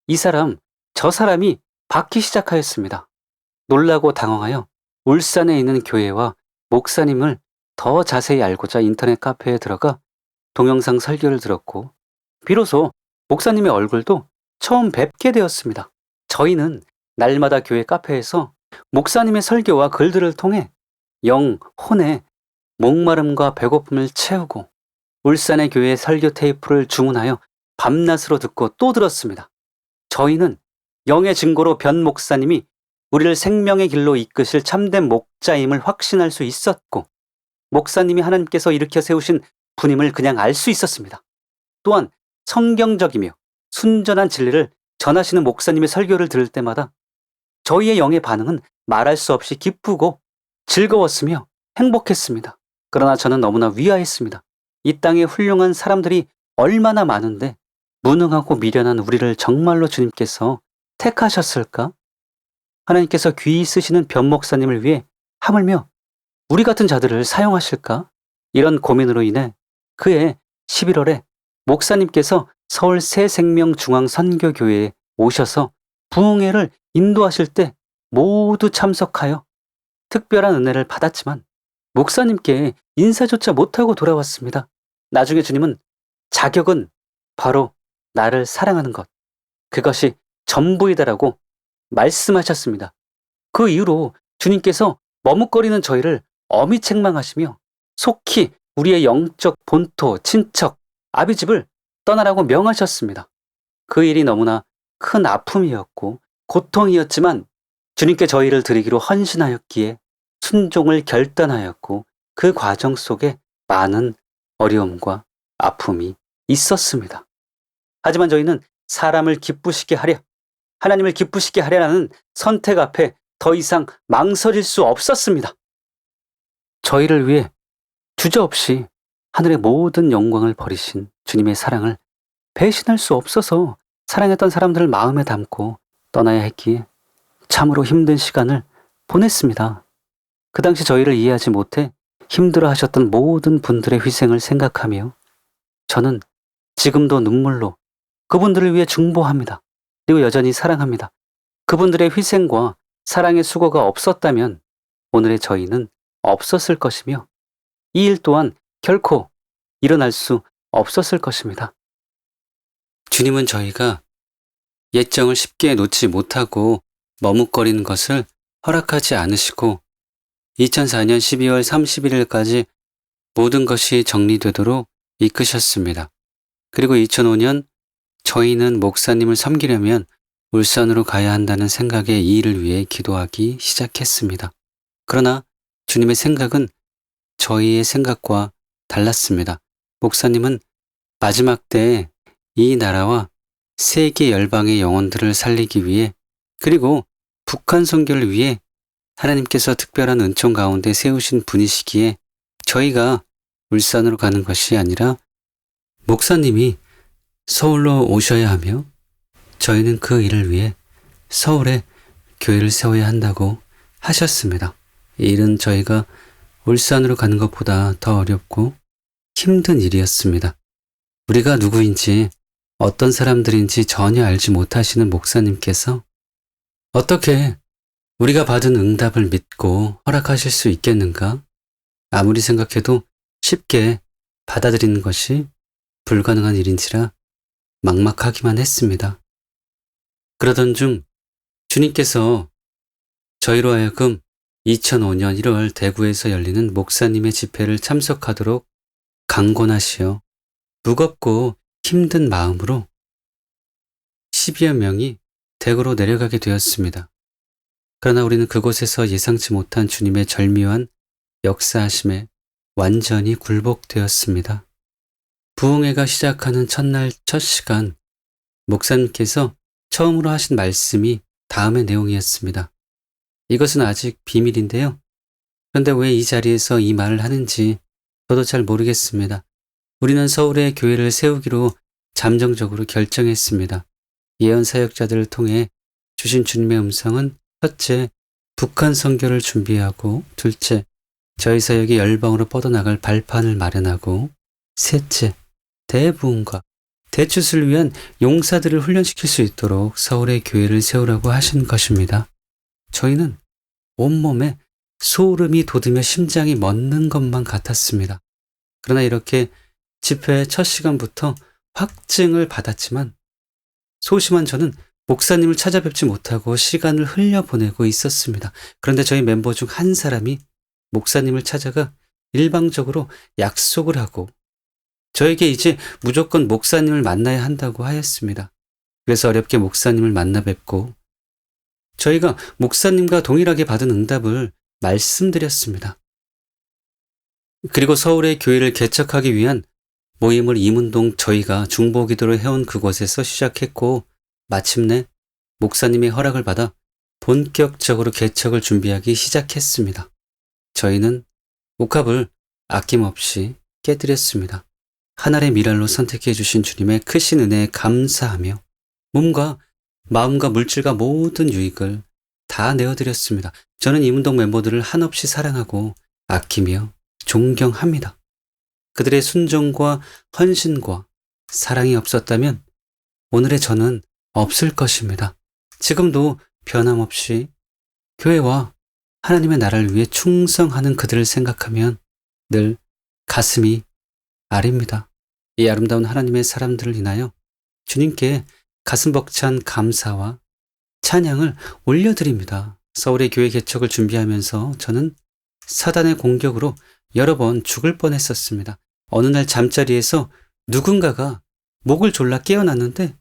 이 사람, 저 사람이 받기 시작하였습니다. 놀라고 당황하여 울산에 있는 교회와 목사님을 더 자세히 알고자 인터넷 카페에 들어가 동영상 설교를 들었고 비로소 목사님의 얼굴도 처음 뵙게 되었습니다. 저희는 날마다 교회 카페에서 목사님의 설교와 글들을 통해 영혼의 목마름과 배고픔을 채우고 울산의 교회 설교 테이프를 주문하여 밤낮으로 듣고 또 들었습니다. 저희는 영의 증거로 변 목사님이 우리를 생명의 길로 이끄실 참된 목자임을 확신할 수 있었고 목사님이 하나님께서 일으켜 세우신 분임을 그냥 알 수 있었습니다. 또한 성경적이며 순전한 진리를 전하시는 목사님의 설교를 들을 때마다 저희의 영의 반응은 말할 수 없이 기쁘고 즐거웠으며 행복했습니다. 그러나 저는 너무나 위화했습니다. 이 땅에 훌륭한 사람들이 얼마나 많은데 무능하고 미련한 우리를 정말로 주님께서 택하셨을까? 하나님께서 귀히 쓰시는 변 목사님을 위해 하물며 우리 같은 자들을 사용하실까? 이런 고민으로 인해 그해 11월에 목사님께서 서울 새생명중앙선교교회에 오셔서 부흥회를 인도하실 때 모두 참석하여 특별한 은혜를 받았지만 목사님께 인사조차 못하고 돌아왔습니다. 나중에 주님은 자격은 바로 나를 사랑하는 것, 그것이 전부이다라고 말씀하셨습니다. 그 이후로 주님께서 머뭇거리는 저희를 엄히 책망하시며 속히 우리의 영적 본토, 친척, 아비집을 떠나라고 명하셨습니다. 그 일이 너무나 큰 아픔이었고 고통이었지만 주님께 저희를 드리기로 헌신하였기에 순종을 결단하였고 그 과정 속에 많은 어려움과 아픔이 있었습니다. 하지만 저희는 사람을 기쁘시게 하려, 하나님을 기쁘시게 하려는 선택 앞에 더 이상 망설일 수 없었습니다. 저희를 위해 주저없이 하늘의 모든 영광을 버리신 주님의 사랑을 배신할 수 없어서 사랑했던 사람들을 마음에 담고 떠나야 했기에 참으로 힘든 시간을 보냈습니다. 그 당시 저희를 이해하지 못해 힘들어 하셨던 모든 분들의 희생을 생각하며 저는 지금도 눈물로 그분들을 위해 중보합니다. 그리고 여전히 사랑합니다. 그분들의 희생과 사랑의 수고가 없었다면 오늘의 저희는 없었을 것이며 이 일 또한 결코 일어날 수 없었을 것입니다. 주님은 저희가 예정을 쉽게 놓지 못하고 머뭇거리는 것을 허락하지 않으시고 2004년 12월 31일까지 모든 것이 정리되도록 이끄셨습니다. 그리고 2005년 저희는 목사님을 섬기려면 울산으로 가야 한다는 생각에 이 일을 위해 기도하기 시작했습니다. 그러나 주님의 생각은 저희의 생각과 달랐습니다. 목사님은 마지막 때에 이 나라와 세계 열방의 영혼들을 살리기 위해 그리고 북한 선교를 위해 하나님께서 특별한 은총 가운데 세우신 분이시기에 저희가 울산으로 가는 것이 아니라 목사님이 서울로 오셔야 하며 저희는 그 일을 위해 서울에 교회를 세워야 한다고 하셨습니다. 이 일은 저희가 울산으로 가는 것보다 더 어렵고 힘든 일이었습니다. 우리가 누구인지 어떤 사람들인지 전혀 알지 못하시는 목사님께서 어떻게 우리가 받은 응답을 믿고 허락하실 수 있겠는가? 아무리 생각해도 쉽게 받아들이는 것이 불가능한 일인지라 막막하기만 했습니다. 그러던 중 주님께서 저희로 하여금 2005년 1월 대구에서 열리는 목사님의 집회를 참석하도록 강권하시어 무겁고 힘든 마음으로 10여 명이 대구로 내려가게 되었습니다. 그러나 우리는 그곳에서 예상치 못한 주님의 절묘한 역사하심에 완전히 굴복되었습니다. 부흥회가 시작하는 첫날 첫 시간 목사님께서 처음으로 하신 말씀이 다음의 내용이었습니다. 이것은 아직 비밀인데요. 그런데 왜 이 자리에서 이 말을 하는지 저도 잘 모르겠습니다. 우리는 서울에 교회를 세우기로 잠정적으로 결정했습니다. 예언 사역자들을 통해 주신 주님의 음성은 첫째, 북한 선교를 준비하고 둘째, 저희 사역이 열방으로 뻗어나갈 발판을 마련하고 셋째, 대부흥과 대추수를 위한 용사들을 훈련시킬 수 있도록 서울에 교회를 세우라고 하신 것입니다. 저희는 온몸에 소름이 돋으며 심장이 멎는 것만 같았습니다. 그러나 이렇게 집회 첫 시간부터 확증을 받았지만 소심한 저는 목사님을 찾아뵙지 못하고 시간을 흘려보내고 있었습니다. 그런데 저희 멤버 중 한 사람이 목사님을 찾아가 일방적으로 약속을 하고 저에게 이제 무조건 목사님을 만나야 한다고 하였습니다. 그래서 어렵게 목사님을 만나 뵙고 저희가 목사님과 동일하게 받은 응답을 말씀드렸습니다. 그리고 서울의 교회를 개척하기 위한 모임을 이문동 저희가 중보기도를 해온 그곳에서 시작했고 마침내 목사님의 허락을 받아 본격적으로 개척을 준비하기 시작했습니다. 저희는 옥합을 아낌없이 깨뜨렸습니다. 하늘의 미랄로 선택해 주신 주님의 크신 은혜에 감사하며 몸과 마음과 물질과 모든 유익을 다 내어드렸습니다. 저는 이문동 멤버들을 한없이 사랑하고 아끼며 존경합니다. 그들의 순종과 헌신과 사랑이 없었다면 오늘의 저는 없을 것입니다. 지금도 변함없이 교회와 하나님의 나라를 위해 충성하는 그들을 생각하면 늘 가슴이 아립니다. 이 아름다운 하나님의 사람들을 인하여 주님께 가슴 벅찬 감사와 찬양을 올려드립니다. 서울의 교회 개척을 준비하면서 저는 사단의 공격으로 여러 번 죽을 뻔했었습니다. 어느 날 잠자리에서 누군가가 목을 졸라 깨어났는데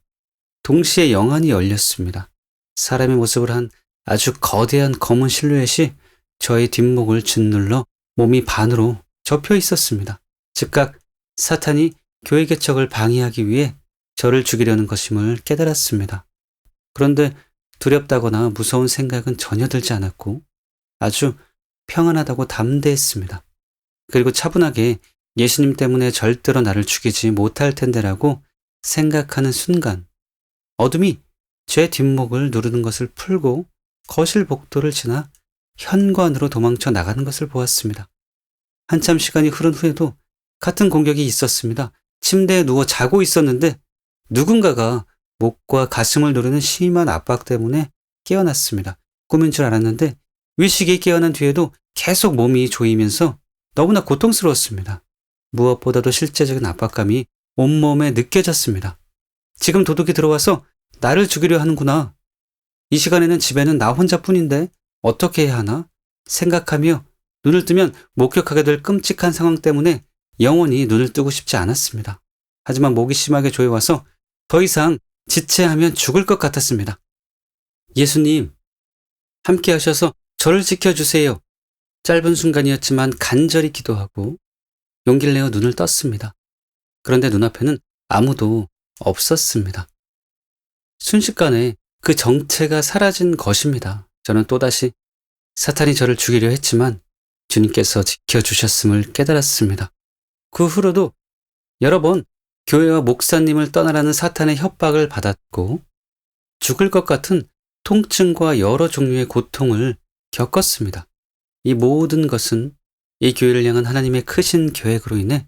동시에 영안이 열렸습니다. 사람의 모습을 한 아주 거대한 검은 실루엣이 저의 뒷목을 짓눌러 몸이 반으로 접혀 있었습니다. 즉각 사탄이 교회 개척을 방해하기 위해 저를 죽이려는 것임을 깨달았습니다. 그런데 두렵다거나 무서운 생각은 전혀 들지 않았고 아주 평안하다고 담대했습니다. 그리고 차분하게 예수님 때문에 절대로 나를 죽이지 못할 텐데라고 생각하는 순간 어둠이 제 뒷목을 누르는 것을 풀고 거실 복도를 지나 현관으로 도망쳐 나가는 것을 보았습니다. 한참 시간이 흐른 후에도 같은 공격이 있었습니다. 침대에 누워 자고 있었는데 누군가가 목과 가슴을 누르는 심한 압박 때문에 깨어났습니다. 꿈인 줄 알았는데 위식이 깨어난 뒤에도 계속 몸이 조이면서 너무나 고통스러웠습니다. 무엇보다도 실제적인 압박감이 온몸에 느껴졌습니다. 지금 도둑이 들어와서 나를 죽이려 하는구나. 이 시간에는 집에는 나 혼자뿐인데 어떻게 해야 하나 생각하며 눈을 뜨면 목격하게 될 끔찍한 상황 때문에 영원히 눈을 뜨고 싶지 않았습니다. 하지만 목이 심하게 조여와서 더 이상 지체하면 죽을 것 같았습니다. 예수님, 함께 하셔서 저를 지켜주세요. 짧은 순간이었지만 간절히 기도하고 용기를 내어 눈을 떴습니다. 그런데 눈앞에는 아무도 없었습니다. 순식간에 그 정체가 사라진 것입니다. 저는 또다시 사탄이 저를 죽이려 했지만 주님께서 지켜주셨음을 깨달았습니다. 그 후로도 여러 번 교회와 목사님을 떠나라는 사탄의 협박을 받았고 죽을 것 같은 통증과 여러 종류의 고통을 겪었습니다. 이 모든 것은 이 교회를 향한 하나님의 크신 계획으로 인해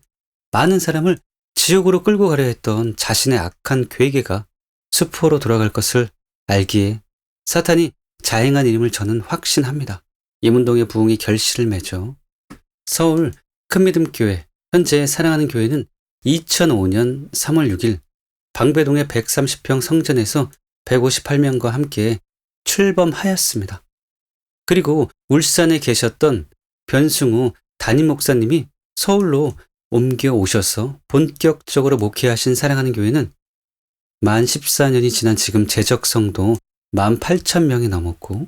많은 사람을 지옥으로 끌고 가려 했던 자신의 악한 계획가 수포로 돌아갈 것을 알기에 사탄이 자행한 일임을 저는 확신합니다. 이문동의 부흥이 결실을 맺어 서울 큰믿음교회, 현재 사랑하는 교회는 2005년 3월 6일 방배동의 130평 성전에서 158명과 함께 출범하였습니다. 그리고 울산에 계셨던 변승우 담임 목사님이 서울로 옮겨 오셔서 본격적으로 목회하신 사랑하는 교회는 만 14년이 지난 지금 재적 성도 18,000명이 넘었고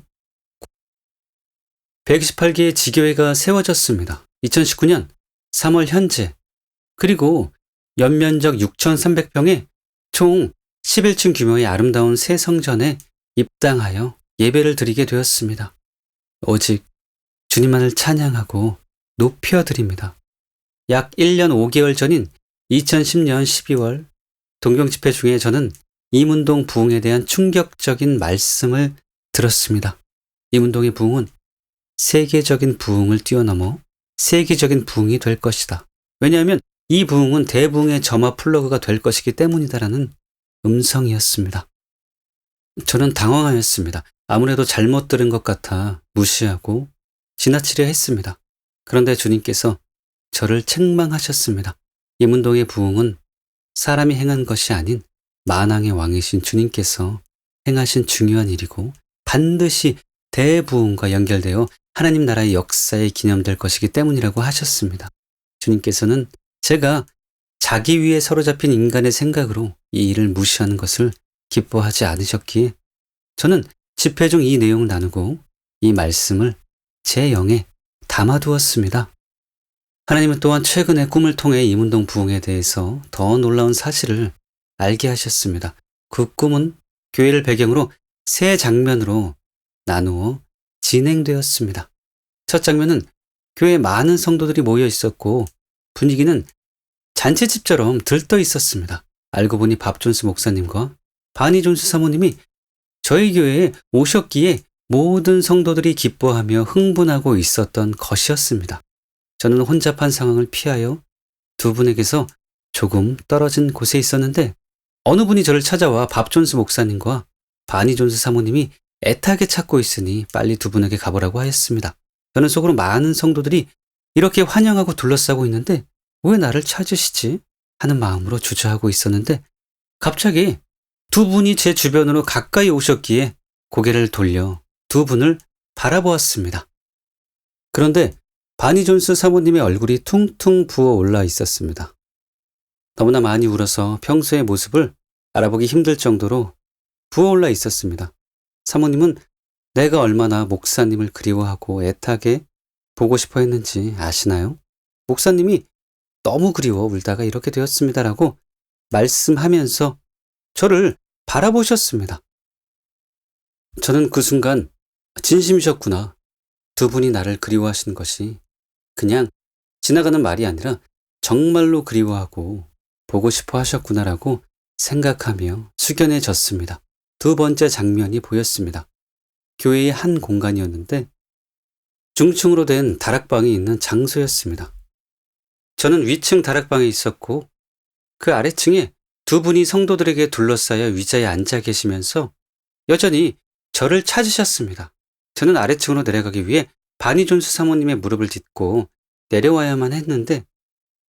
128개의 지교회가 세워졌습니다. 2019년 3월 현재 그리고 연면적 6,300평의 총 11층 규모의 아름다운 새 성전에 입당하여 예배를 드리게 되었습니다. 오직 주님만을 찬양하고 높여드립니다. 약 1년 5개월 전인 2010년 12월 동경집회 중에 저는 이문동 부흥에 대한 충격적인 말씀을 들었습니다. 이문동의 부흥은 세계적인 부흥을 뛰어넘어 세계적인 부흥이 될 것이다. 왜냐하면 이 부흥은 대부흥의 점화 플러그가 될 것이기 때문이다라는 음성이었습니다. 저는 당황하였습니다. 아무래도 잘못 들은 것 같아 무시하고 지나치려 했습니다. 그런데 주님께서 저를 책망하셨습니다. 이문동의 부흥은 사람이 행한 것이 아닌 만왕의 왕이신 주님께서 행하신 중요한 일이고 반드시 대부흥과 연결되어 하나님 나라의 역사에 기념될 것이기 때문이라고 하셨습니다. 주님께서는 제가 자기 위에 사로잡힌 인간의 생각으로 이 일을 무시하는 것을 기뻐하지 않으셨기에 저는 집회 중 이 내용을 나누고 이 말씀을 제 영에 담아두었습니다. 하나님은 또한 최근에 꿈을 통해 이문동 부흥에 대해서 더 놀라운 사실을 알게 하셨습니다. 그 꿈은 교회를 배경으로 세 장면으로 나누어 진행되었습니다. 첫 장면은 교회에 많은 성도들이 모여 있었고 분위기는 잔치집처럼 들떠 있었습니다. 알고 보니 밥존스 목사님과 바니존스 사모님이 저희 교회에 오셨기에 모든 성도들이 기뻐하며 흥분하고 있었던 것이었습니다. 저는 혼잡한 상황을 피하여 두 분에게서 조금 떨어진 곳에 있었는데 어느 분이 저를 찾아와 밥존스 목사님과 바니존스 사모님이 애타게 찾고 있으니 빨리 두 분에게 가보라고 하였습니다. 저는 속으로 많은 성도들이 이렇게 환영하고 둘러싸고 있는데 왜 나를 찾으시지? 하는 마음으로 주저하고 있었는데 갑자기 두 분이 제 주변으로 가까이 오셨기에 고개를 돌려 두 분을 바라보았습니다. 그런데 바니존스 사모님의 얼굴이 퉁퉁 부어 올라 있었습니다. 너무나 많이 울어서 평소의 모습을 알아보기 힘들 정도로 부어 올라 있었습니다. 사모님은 내가 얼마나 목사님을 그리워하고 애타게 보고 싶어 했는지 아시나요? 목사님이 너무 그리워 울다가 이렇게 되었습니다라고 말씀하면서 저를 바라보셨습니다. 저는 그 순간 진심이셨구나. 두 분이 나를 그리워하시는 것이 그냥 지나가는 말이 아니라 정말로 그리워하고 보고 싶어 하셨구나라고 생각하며 숙연해졌습니다. 두 번째 장면이 보였습니다. 교회의 한 공간이었는데 중층으로 된 다락방이 있는 장소였습니다. 저는 위층 다락방에 있었고 그 아래층에 두 분이 성도들에게 둘러싸여 의자에 앉아 계시면서 여전히 저를 찾으셨습니다. 저는 아래층으로 내려가기 위해 바니존스 사모님의 무릎을 딛고 내려와야만 했는데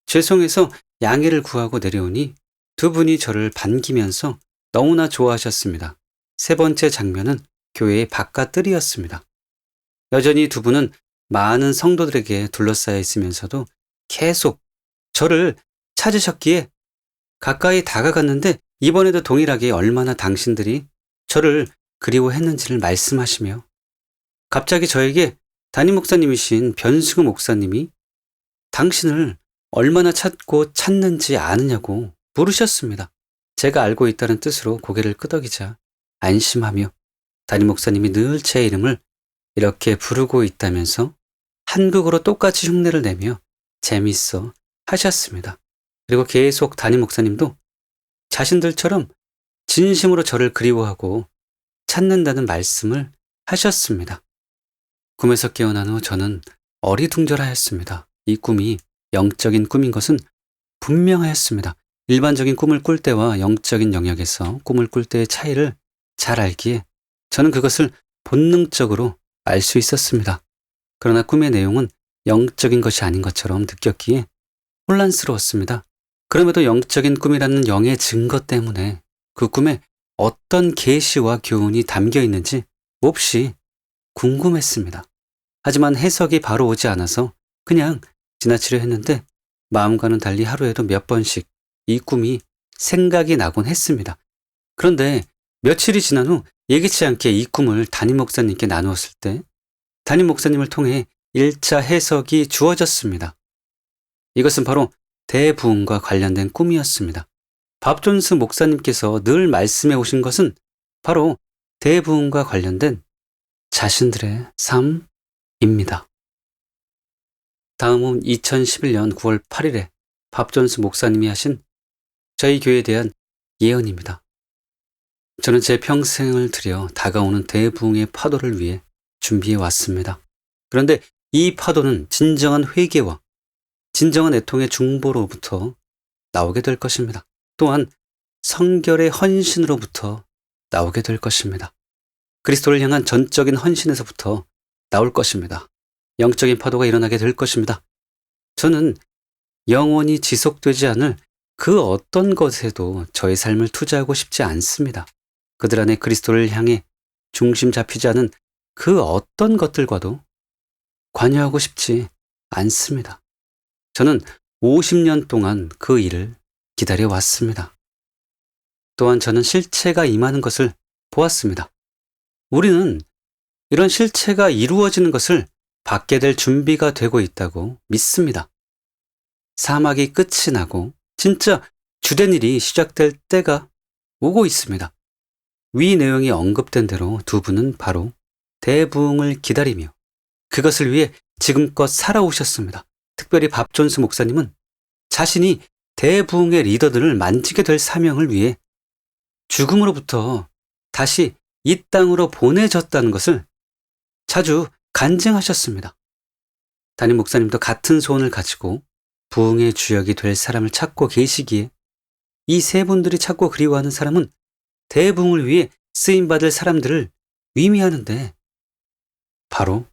죄송해서 양해를 구하고 내려오니 두 분이 저를 반기면서 너무나 좋아하셨습니다. 세 번째 장면은 교회의 바깥뜰이었습니다. 여전히 두 분은 많은 성도들에게 둘러싸여 있으면서도 계속 저를 찾으셨기에 가까이 다가갔는데 이번에도 동일하게 얼마나 당신들이 저를 그리워했는지를 말씀하시며 갑자기 저에게 담임 목사님이신 변승우 목사님이 당신을 얼마나 찾고 찾는지 아느냐고 물으셨습니다. 제가 알고 있다는 뜻으로 고개를 끄덕이자 안심하며 담임 목사님이 늘 제 이름을 이렇게 부르고 있다면서 한국어로 똑같이 흉내를 내며 재미있어 하셨습니다. 그리고 계속 담임 목사님도 자신들처럼 진심으로 저를 그리워하고 찾는다는 말씀을 하셨습니다. 꿈에서 깨어난 후 저는 어리둥절하였습니다. 이 꿈이 영적인 꿈인 것은 분명하였습니다. 일반적인 꿈을 꿀 때와 영적인 영역에서 꿈을 꿀 때의 차이를 잘 알기에 저는 그것을 본능적으로 알 수 있었습니다. 그러나 꿈의 내용은 영적인 것이 아닌 것처럼 느꼈기에 혼란스러웠습니다. 그럼에도 영적인 꿈이라는 영의 증거 때문에 그 꿈에 어떤 계시와 교훈이 담겨 있는지 몹시 궁금했습니다. 하지만 해석이 바로 오지 않아서 그냥 지나치려 했는데 마음과는 달리 하루에도 몇 번씩 이 꿈이 생각이 나곤 했습니다. 그런데 며칠이 지난 후 예기치 않게 이 꿈을 담임 목사님께 나누었을 때 담임 목사님을 통해 1차 해석이 주어졌습니다. 이것은 바로 대부흥과 관련된 꿈이었습니다. 밥존스 목사님께서 늘 말씀해 오신 것은 바로 대부흥과 관련된 자신들의 삶입니다. 다음은 2011년 9월 8일에 밥존스 목사님이 하신 저희 교회에 대한 예언입니다. 저는 제 평생을 들여 다가오는 대부흥의 파도를 위해 준비해 왔습니다. 그런데 이 파도는 진정한 회개와 진정한 애통의 중보로부터 나오게 될 것입니다. 또한 성결의 헌신으로부터 나오게 될 것입니다. 그리스도를 향한 전적인 헌신에서부터 나올 것입니다. 영적인 파도가 일어나게 될 것입니다. 저는 영원히 지속되지 않을 그 어떤 것에도 저의 삶을 투자하고 싶지 않습니다. 그들 안에 그리스도를 향해 중심 잡히지 않은 그 어떤 것들과도 관여하고 싶지 않습니다. 저는 50년 동안 그 일을 기다려 왔습니다. 또한 저는 실체가 임하는 것을 보았습니다. 우리는 이런 실체가 이루어지는 것을 받게 될 준비가 되고 있다고 믿습니다. 사막이 끝이 나고 진짜 주된 일이 시작될 때가 오고 있습니다. 위 내용이 언급된 대로 두 분은 바로 대부흥을 기다리며 그것을 위해 지금껏 살아오셨습니다. 특별히 밥존스 목사님은 자신이 대부흥의 리더들을 만지게 될 사명을 위해 죽음으로부터 다시 이 땅으로 보내졌다는 것을 자주 간증하셨습니다. 담임 목사님도 같은 소원을 가지고 부흥의 주역이 될 사람을 찾고 계시기에 이 세 분들이 찾고 그리워하는 사람은 대부흥을 위해 쓰임받을 사람들을 의미하는데 바로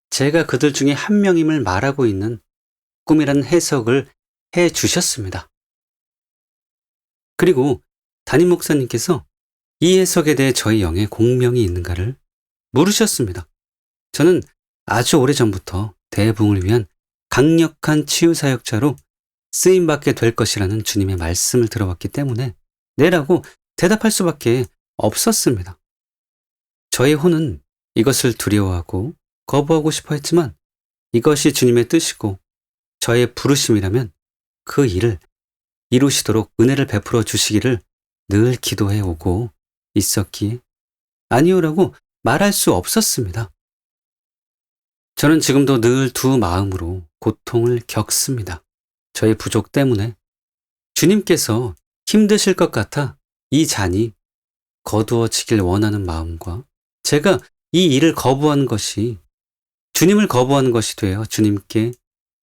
제가 그들 중에 한 명임을 말하고 있는 꿈이라는 해석을 해 주셨습니다. 그리고 담임 목사님께서 이 해석에 대해 저희 영에 공명이 있는가를 물으셨습니다. 저는 아주 오래전부터 대부흥을 위한 강력한 치유사역자로 쓰임받게 될 것이라는 주님의 말씀을 들어왔기 때문에 네라고 대답할 수밖에 없었습니다. 저의 혼은 이것을 두려워하고 거부하고 싶어 했지만 이것이 주님의 뜻이고 저의 부르심이라면 그 일을 이루시도록 은혜를 베풀어 주시기를 늘 기도해 오고 있었기에 아니오라고 말할 수 없었습니다. 저는 지금도 늘 두 마음으로 고통을 겪습니다. 저의 부족 때문에 주님께서 힘드실 것 같아 이 잔이 거두어지길 원하는 마음과 제가 이 일을 거부하는 것이 주님을 거부하는 것이 되어 주님께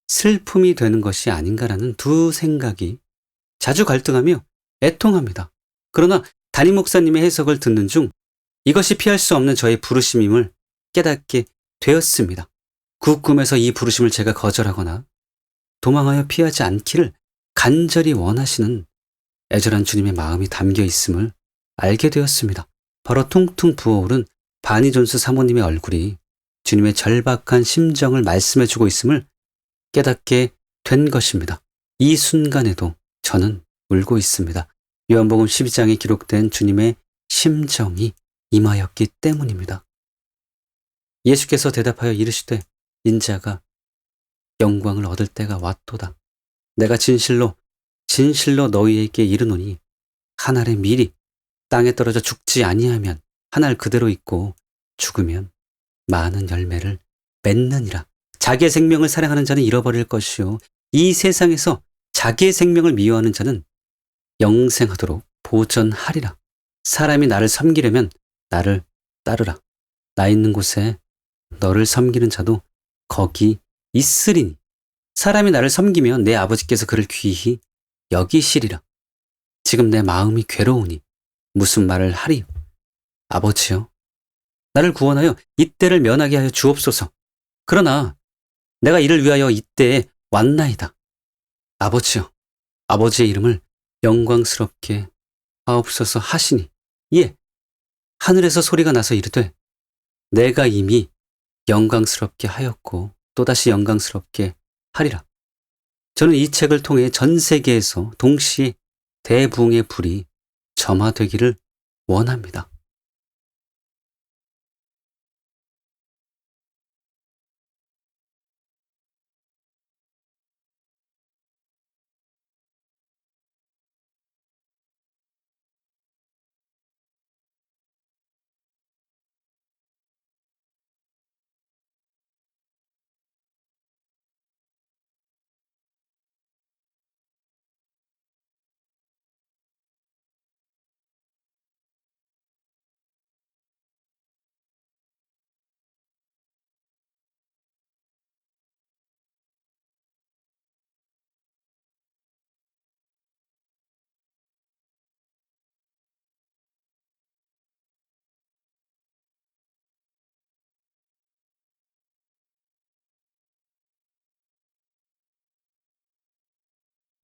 슬픔이 되는 것이 아닌가라는 두 생각이 자주 갈등하며 애통합니다. 그러나 담임 목사님의 해석을 듣는 중 이것이 피할 수 없는 저의 부르심임을 깨닫게 되었습니다. 그 꿈에서 이 부르심을 제가 거절하거나 도망하여 피하지 않기를 간절히 원하시는 애절한 주님의 마음이 담겨 있음을 알게 되었습니다. 바로 퉁퉁 부어오른 바니 존스 사모님의 얼굴이 주님의 절박한 심정을 말씀해주고 있음을 깨닫게 된 것입니다. 이 순간에도 저는 울고 있습니다. 요한복음 12장에 기록된 주님의 심정이 임하였기 때문입니다. 예수께서 대답하여 이르시되 인자가 영광을 얻을 때가 왔도다. 내가 진실로 너희에게 이르노니 한 알의 밀이 땅에 떨어져 죽지 아니하면 한 알 그대로 있고 죽으면 많은 열매를 맺느니라. 자기의 생명을 사랑하는 자는 잃어버릴 것이요 이 세상에서 자기의 생명을 미워하는 자는 영생하도록 보전하리라. 사람이 나를 섬기려면 나를 따르라. 나 있는 곳에 너를 섬기는 자도 거기 있으리니 사람이 나를 섬기면 내 아버지께서 그를 귀히 여기시리라. 지금 내 마음이 괴로우니 무슨 말을 하리요? 아버지여, 나를 구원하여 이때를 면하게 하여 주옵소서. 그러나 내가 이를 위하여 이때에 왔나이다. 아버지여, 아버지의 이름을 영광스럽게 하옵소서 하시니 예, 하늘에서 소리가 나서 이르되 내가 이미 영광스럽게 하였고 또다시 영광스럽게 하리라. 저는 이 책을 통해 전 세계에서 동시에 대부흥의 불이 점화되기를 원합니다.